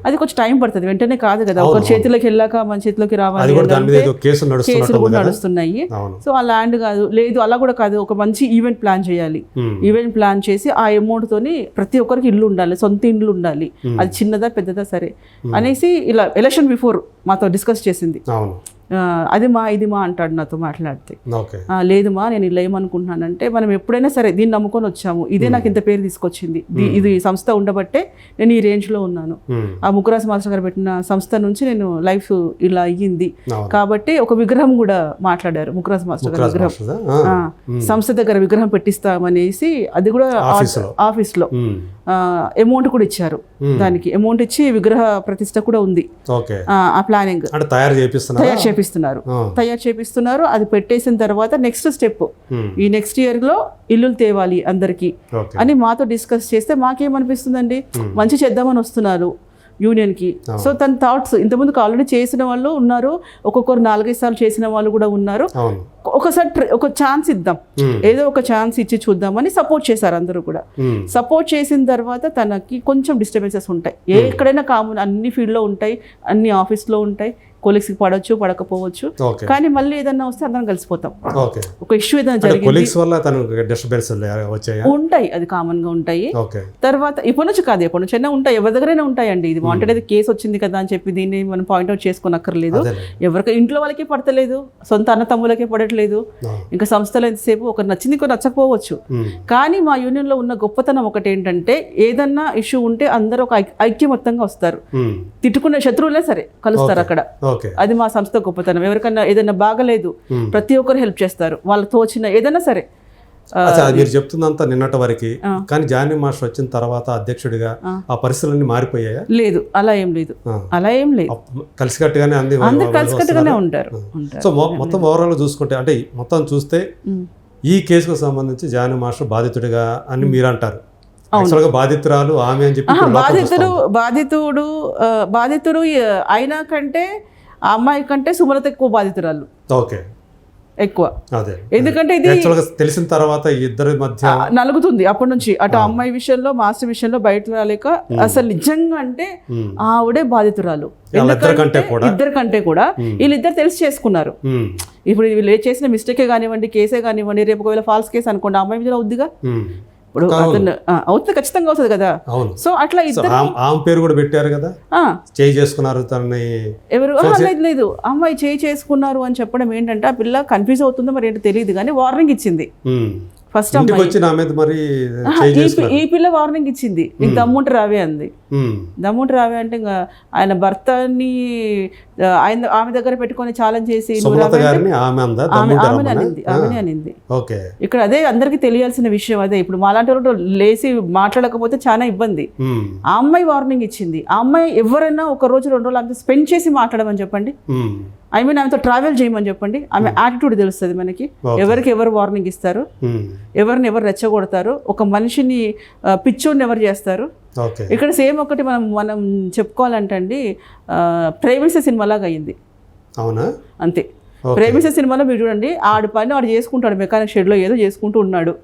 అది కొంచెం టైం పడుతుంది, వెంటనే కాదు కదా, ఒకరి చేతిలోకి వెళ్ళాక మన చేతిలోకి రావాలి, కేసులు కూడా నడుస్తున్నాయి. సో ఆ ల్యాండ్ కాదు, లేదు అలా కూడా కాదు, ఒక మంచి ఈవెంట్ ప్లాన్ చేయాలి. ఈవెంట్ ప్లాన్ చేసి ఆ అమౌంట్ తోని ప్రతి ఒక్కరికి ఇల్లు ఉండాలి, సొంత ఇల్లు ఉండాలి, అది చిన్నదా పెద్దదా సరే అనేసి ఇలా ఎలక్షన్ బిఫోర్ మాతో డిస్కస్ చేసింది. అది ఇది మా అంటాడు నాతో మాట్లాడితే, లేదు మా నేను ఇలా ఏమనుకుంటున్నానంటే మనం ఎప్పుడైనా సరే దీన్ని నమ్ముకొని వచ్చాము, ఇదే నాకు ఇంత పేరు తీసుకొచ్చింది, ఇది సంస్థ ఉండబట్టే నేను ఈ రేంజ్ లో ఉన్నాను. ఆ ముకురాజ్ మాస్టర్ గారు పెట్టిన సంస్థ నుంచి నేను లైఫ్ ఇలా అయ్యింది కాబట్టి ఒక విగ్రహం కూడా మాట్లాడారు ముకురాజ్ మాస్టర్ గారు, విగ్రహం సంస్థ దగ్గర విగ్రహం పెట్టిస్తామనేసి, అది కూడా ఆఫీస్ లో అమౌంట్ కూడా ఇచ్చారు, దానికి అమౌంట్ ఇచ్చి విగ్రహ ప్రతిష్ట కూడా ఉంది. ఆ ప్లానింగ్ తయారు చేపిస్తున్నారు. అది పెట్టేసిన తర్వాత నెక్స్ట్ స్టెప్ ఈ నెక్స్ట్ ఇయర్ లో ఇల్లులు తేవాలి అందరికి అని మాతో డిస్కస్ చేస్తే మాకేమనిపిస్తుందండి, మంచి చేద్దామని వస్తున్నారు యూనియన్ కి. సో తన థాట్స్ ఇంతకుముందు ఆల్రెడీ చేసిన వాళ్ళు ఉన్నారు, ఒక్కొక్కరు 4-5 సార్లు చేసిన వాళ్ళు కూడా ఉన్నారు. ఒకసారి ఒక ఛాన్స్ ఇద్దాం, ఏదో ఒక ఛాన్స్ ఇచ్చి చూద్దామని సపోర్ట్ చేశారు అందరూ కూడా. సపోర్ట్ చేసిన తర్వాత తనకి కొంచెం డిస్టర్బెన్సెస్ ఉంటాయి, ఎక్కడైనా కామన్, అన్ని ఫీల్డ్ లో ఉంటాయి, అన్ని ఆఫీస్లో ఉంటాయి, కొలీగ్స్కి పడవచ్చు పడకపోవచ్చు, కానీ మళ్ళీ ఏదన్నా వస్తే అందరం కలిసిపోతాం. ఒక ఇష్యూ ఏదైనా జరిగింది ఉంటాయి, అది కామన్ గా ఉంటాయి. తర్వాత ఇప్పటి నుంచి కాదు, ఎప్పటి నుంచి అయినా ఉంటాయి, ఎవరి దగ్గరైనా ఉంటాయండి. ఇది వాంటెడ్ అయితే కేసు వచ్చింది కదా అని చెప్పి దీన్ని మనం పాయింట్అవుట్ చేసుకోనక్కర్లేదు. ఎవరికి ఇంట్లో వాళ్ళకి పడతలేదు, సొంత అన్న తమ్ములకే పడట్లేదు, ఇంకా సంస్థలో ఎంతసేపు ఒకరు నచ్చింది కొన్ని నచ్చకపోవచ్చు. కానీ మా యూనియన్ లో ఉన్న గొప్పతనం ఒకటి ఏంటంటే ఏదన్నా ఇష్యూ ఉంటే అందరూ ఒక ఐక్యమత్యంగా వస్తారు, తిట్టుకునే శత్రువులే సరే కలుస్తారు అక్కడ. అది మా సంస్థ గొప్పతనం. ఎవరికన్నా ఏదైనా బాగలేదు ప్రతి ఒక్కరు హెల్ప్ చేస్తారు, వాళ్ళకి తోచిన ఏదైనా సరే. మీరు చెప్తుందంతా నిన్నటి వరకు, కానీ జానీ మాస్టర్ వచ్చిన తర్వాత అధ్యక్షుడిగా ఆ పరిస్థితులన్నీ మారిపోయాయా? లేదు, అలా ఏం లేదు, కలిసికట్టుగానే అందరూ కలిసికట్టుగానే ఉంటారు. సో మొత్తం ఓవరాల్ చూసుకుంటే, అంటే మొత్తం చూస్తే ఈ కేసుకు సంబంధించి జానీ మాస్టర్ బాధితుడిగా అని మీరు అంటారు, బాధితురాలు ఆమె అని చెప్పి. బాధితుడు అయినా కంటే ఆ అమ్మాయి కంటే సుమలత ఎక్కువ బాధితురాలు, ఎక్కువ. ఎందుకంటే ఇది తెలిసిన తర్వాత ఇద్దరి మధ్య నలుగుతుంది అప్పటి నుంచి, అటు అమ్మాయి విషయంలో మాస్టర్ విషయంలో బయట రాలేక అసలు నిజంగా అంటే ఆవిడే బాధితురాలు. ఇద్దరు కంటే కూడా వీళ్ళిద్దరు తెలిసి చేసుకున్నారు. ఇప్పుడు వీళ్ళు చేసిన మిస్టేకే కానివ్వండి, కేసే కానివ్వండి, రేపు ఒకవేళ ఫాల్స్ కేసు అనుకోండి, అమ్మాయి మీద అవుద్దిగా, ఇప్పుడు అతను అవుతుంది, ఖచ్చితంగా అవుతుంది కదా. సో అట్లా ఇద్దరు ఆమె పేరు కూడా పెట్టారు కదా, చేయి చేసుకున్నారు తనని ఎవరు, లేదు అమ్మాయి చేయి చేసుకున్నారు అని చెప్పడం ఏంటంటే ఆ పిల్ల కన్ఫ్యూజ్ అవుతుందో మరి ఏంటో తెలియదు, కానీ వార్నింగ్ ఇచ్చింది ఫస్ట్ ఇంటికి వచ్చి నా మీద మరి ఈ పిల్ల వార్నింగ్ ఇచ్చింది, నీకు దమ్ముంటే రావే అంది. దమ్ముంటే రావే అంటే ఇంకా ఆయన భర్తని ఆమె దగ్గర పెట్టుకొని ఛాలెంజ్ చేసి ఆమెనే అనింది. ఇక్కడ అదే అందరికి తెలియాల్సిన విషయం అదే. ఇప్పుడు మాలాంటి వాళ్ళు లేచి మాట్లాడకపోతే చాలా ఇబ్బంది. ఆ అమ్మాయి వార్నింగ్ ఇచ్చింది. ఆ అమ్మాయి ఎవరైనా ఒక రోజు 2 రోజులు ఆమెతో స్పెండ్ చేసి మాట్లాడమని చెప్పండి, ఆమెతో ట్రావెల్ చేయమని చెప్పండి, ఆమె యాటిట్యూడ్ తెలుస్తుంది మనకి. ఎవరికి ఎవరు వార్నింగ్ ఇస్తారు, ఎవరిని ఎవరు రెచ్చగొడతారు, ఒక మనిషిని పిచ్చోడిని ఎవరు చేస్తారు. ఇక్కడ సేమ్ ఒకటి మనం చెప్పుకోవాలంటే అండి, ప్రేమించే సినిమాలాగా అయింది. అవునా? అంతే. ప్రేమించే సినిమాలో మీరు చూడండి, ఆడి పని వాడు చేసుకుంటాడు, మెకానిక్ షెడ్లో ఏదో చేసుకుంటూ ఉన్నాడు.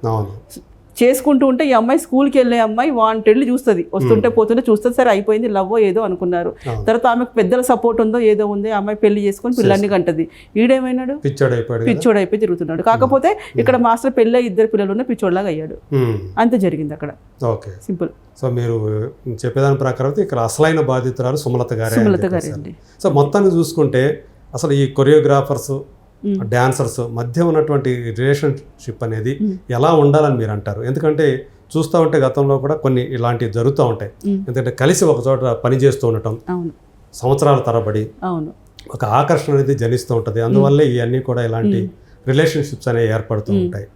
చేసుకుంటూ ఉంటే ఈ అమ్మాయి స్కూల్కి వెళ్ళే అమ్మాయి వాంటెడ్లీ చూస్తుంది, వస్తుంటే పోతుంటే చూస్తుంది. సరే అయిపోయింది, లవ్ ఏదో అనుకున్నారు. తర్వాత ఆమెకు పెద్దల సపోర్ట్ ఉందో ఏదో ఉంది, అమ్మాయి పెళ్లి చేసుకొని పిల్లల్ని కంటది. ఈడేమైనాడు, పిచ్చోడైపోయి తిరుగుతున్నాడు. కాకపోతే ఇక్కడ మాస్టర్ పెళ్ళి 2 పిల్లలు ఉన్న పిచ్చోడ్లాగా అయ్యాడు. అంతే జరిగింది అక్కడ. సింపుల్. సో మీరు చెప్పేదాని ప్రకారం ఇక్కడ అసలైన బాధితురాలు సుమలత గారే అండి. సో మొత్తాన్ని చూసుకుంటే అసలు ఈ కొరియోగ్రాఫర్స్ డాన్సర్స్ మధ్య ఉన్నటువంటి రిలేషన్షిప్ అనేది ఎలా ఉండాలని మీరు అంటారు? ఎందుకంటే చూస్తూ ఉంటే గతంలో కూడా కొన్ని ఇలాంటివి జరుగుతూ ఉంటాయి. ఎందుకంటే కలిసి ఒక చోట పని చేస్తూ ఉండటం, సంవత్సరాల తరబడి ఒక ఆకర్షణ అనేది జనిస్తూ ఉంటుంది. అందువల్లే ఇవన్నీ కూడా ఇలాంటి రిలేషన్షిప్స్ అనేవి ఏర్పడుతూ ఉంటాయి.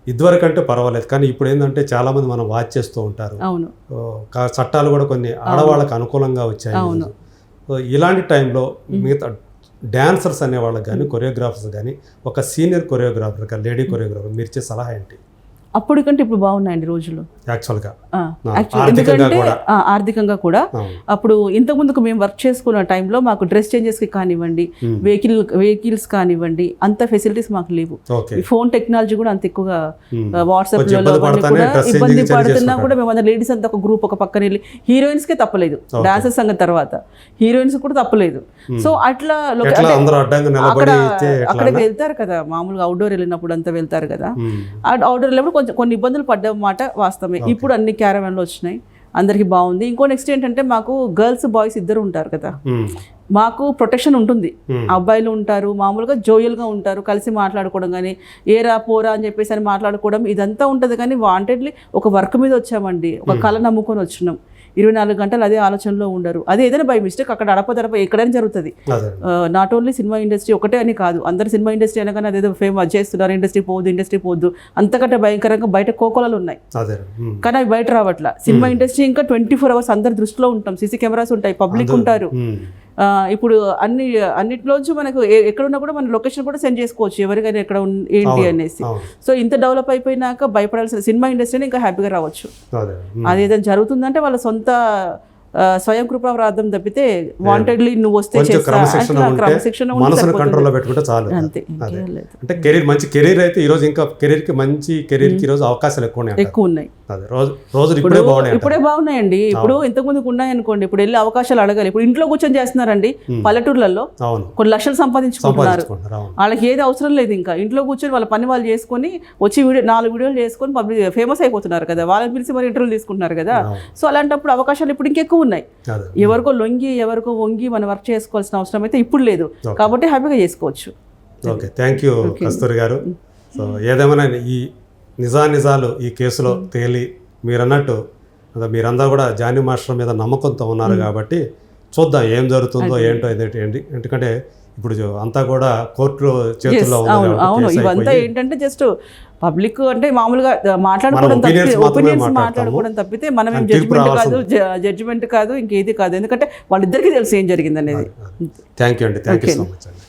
ఇదివరకంటే పర్వాలేదు, కానీ ఇప్పుడు ఏంటంటే చాలామంది మనం వాచ్ చేస్తూ ఉంటారు. చట్టాలు కూడా కొన్ని ఆడవాళ్ళకి అనుకూలంగా వచ్చాయి. సో ఇలాంటి టైంలో మిగతా డాన్సర్స్ అనేవాళ్ళకి కానీ కొరియోగ్రాఫర్స్ కానీ ఒక సీనియర్ కొరియోగ్రాఫర్ లేడీ కొరియోగ్రాఫర్ మీరు ఇచ్చే సలహా ఏంటి? అప్పటికంటే ఇప్పుడు బాగున్నాయండి రోజులు యాక్చువల్గా. ఎందుకంటే ఆర్థికంగా కూడా అప్పుడు ఇంతకుముందుకు మేము వర్క్ చేసుకున్న టైంలో మాకు డ్రెస్ చేంజెస్కి కానివ్వండి, వెహికల్స్ కానివ్వండి, అంత ఫెసిలిటీస్ మాకు లేవు. ఫోన్ టెక్నాలజీ కూడా అంత ఎక్కువగా వాట్సాప్లో కూడా ఇబ్బంది పడుతున్నా కూడా మేము అందరం లేడీస్ అంతా ఒక గ్రూప్ ఒక పక్కన వెళ్ళి, హీరోయిన్స్కే తప్పలేదు, డాన్సర్స్ సంగతి తర్వాత హీరోయిన్స్ కూడా తప్పలేదు. సో అట్లా అక్కడికి వెళ్తారు కదా, మామూలుగా అవుట్డోర్ వెళ్ళినప్పుడు అంతా వెళ్తారు కదా. అవుట్డోర్ వెళ్ళినప్పుడు కొన్ని ఇబ్బందులు పడ్డమాట వాస్తవమే. ఇప్పుడు అన్ని క్యారవాన్లు వచ్చినాయి, అందరికి బాగుంది. ఇంకో నెక్స్ట్ ఏంటంటే మాకు గర్ల్స్ బాయ్స్ ఇద్దరు ఉంటారు కదా, మాకు ప్రొటెక్షన్ ఉంటుంది. అబ్బాయిలు ఉంటారు, మామూలుగా జోయల్గా ఉంటారు, కలిసి మాట్లాడుకోవడం కానీ ఏరా పోరా అని చెప్పేసి అని మాట్లాడుకోవడం ఇదంతా ఉంటుంది. కానీ వాంటెడ్లీ ఒక వర్క్ మీద వచ్చామండి, ఒక కళ నమ్ముకొని వచ్చినాం. 24 గంటలు అదే ఆలోచనలో ఉండరు. అది ఏదైనా బై మిస్టేక్ అక్కడ అడపదడప ఎక్కడైనా జరుగుతుంది. నాట్ ఓన్లీ సినిమా ఇండస్ట్రీ ఒకటే అని కాదు, అందరు సినిమా ఇండస్ట్రీ అనగానే అదేదో ఫేమస్ చేస్తున్నారు, ఇండస్ట్రీ పోద్దు అంతకంటే భయంకరంగా బయట కోకోలాలు ఉన్నాయి. కానీ అవి బయట రావట్లా. సినిమా ఇండస్ట్రీ ఇంకా 24 hours అందరి దృష్టిలో ఉంటాం, సీసీ కెమెరాస్ ఉంటాయి, పబ్లిక్ ఉంటారు. ఇప్పుడు అన్నిట్లోంచి మనకు ఎక్కడున్నా కూడా మన లొకేషన్ కూడా సెండ్ చేసుకోవచ్చు ఎవరికైనా ఎక్కడ ఏంటి అనేసి. సో ఇంత డెవలప్ అయిపోయినాక భయపడాల్సిన సినిమా ఇండస్ట్రీని ఇంకా హ్యాపీగా రావచ్చు. అది ఏదైనా జరుగుతుందంటే వాళ్ళ సొంత స్వయం కృపారాధం తప్పితే వాంటెడ్లీ నువ్వు వస్తే క్రమశిక్షణ కంట్రోల్లో పెట్టుకుంటే చాలు. అంతే. అంటే కెరీర్ మంచి కెరీర్ అయితే ఈ రోజు ఇంకా కెరీర్కి మంచి కెరీర్కి ఈ రోజు అవకాశాలు ఎక్కువ ఉన్నాయి. రోజులు ఇప్పుడే బాగున్నాయండి. ఇప్పుడు ఇంతకుముందుకు ఉన్నాయనుకోండి, ఇప్పుడు వెళ్ళి అవకాశాలు అడగాలి. ఇప్పుడు ఇంట్లో కూర్చొని చేస్తున్నారండి పల్లెటూర్లలో, కొన్ని లక్షలు సంపాదించుకుంటున్నారు. వాళ్ళకి ఏది అవసరం లేదు, ఇంకా ఇంట్లో కూర్చొని వాళ్ళ పని వాళ్ళు చేసుకొని వచ్చి 4 వీడియోలు చేసుకొని పబ్లిక్ ఫేమస్ అయిపోతున్నారు కదా, వాళ్ళని పిలిచి మరి ఇంటర్వ్యూలు తీసుకుంటున్నారు కదా. సో అలాంటప్పుడు అవకాశాలు ఇప్పుడు ఇంకెక్కువ ఉన్నాయి. ఎవరికో లొంగి ఎవరికో వంగి మనం వర్క్ చేసుకోవాల్సిన అవసరం అయితే ఇప్పుడు లేదు, కాబట్టి హ్యాపీగా చేసుకోవచ్చు. ఓకే, థ్యాంక్ యూ కస్తూరి గారు. సో ఏదేమైనా ఈ నిజాలు ఈ కేసులో తేలి మీరన్నట్టు మీరందరూ కూడా జానీ మాస్టర్ మీద నమ్మకంతో ఉన్నారు కాబట్టి చూద్దాం ఏం జరుగుతుందో ఏంటో. ఎందుకంటే ఇప్పుడు అంతా కూడా కోర్టు చేతుల్లో ఉంది. అవును, ఇవంతా ఏంటంటే జస్ట్ పబ్లిక్ అంటే మామూలుగా మాట్లాడుకోవడం ఒపీనియన్స్ మాట్లాడుకోవడం తప్పితే మనం జడ్జిమెంట్ కాదు ఇంకేది కాదు. ఎందుకంటే వాళ్ళిద్దరికీ తెలుసు ఏం జరిగింది అనేది. థ్యాంక్ యూ అండి, థ్యాంక్ యూ సో మచ్ అండి.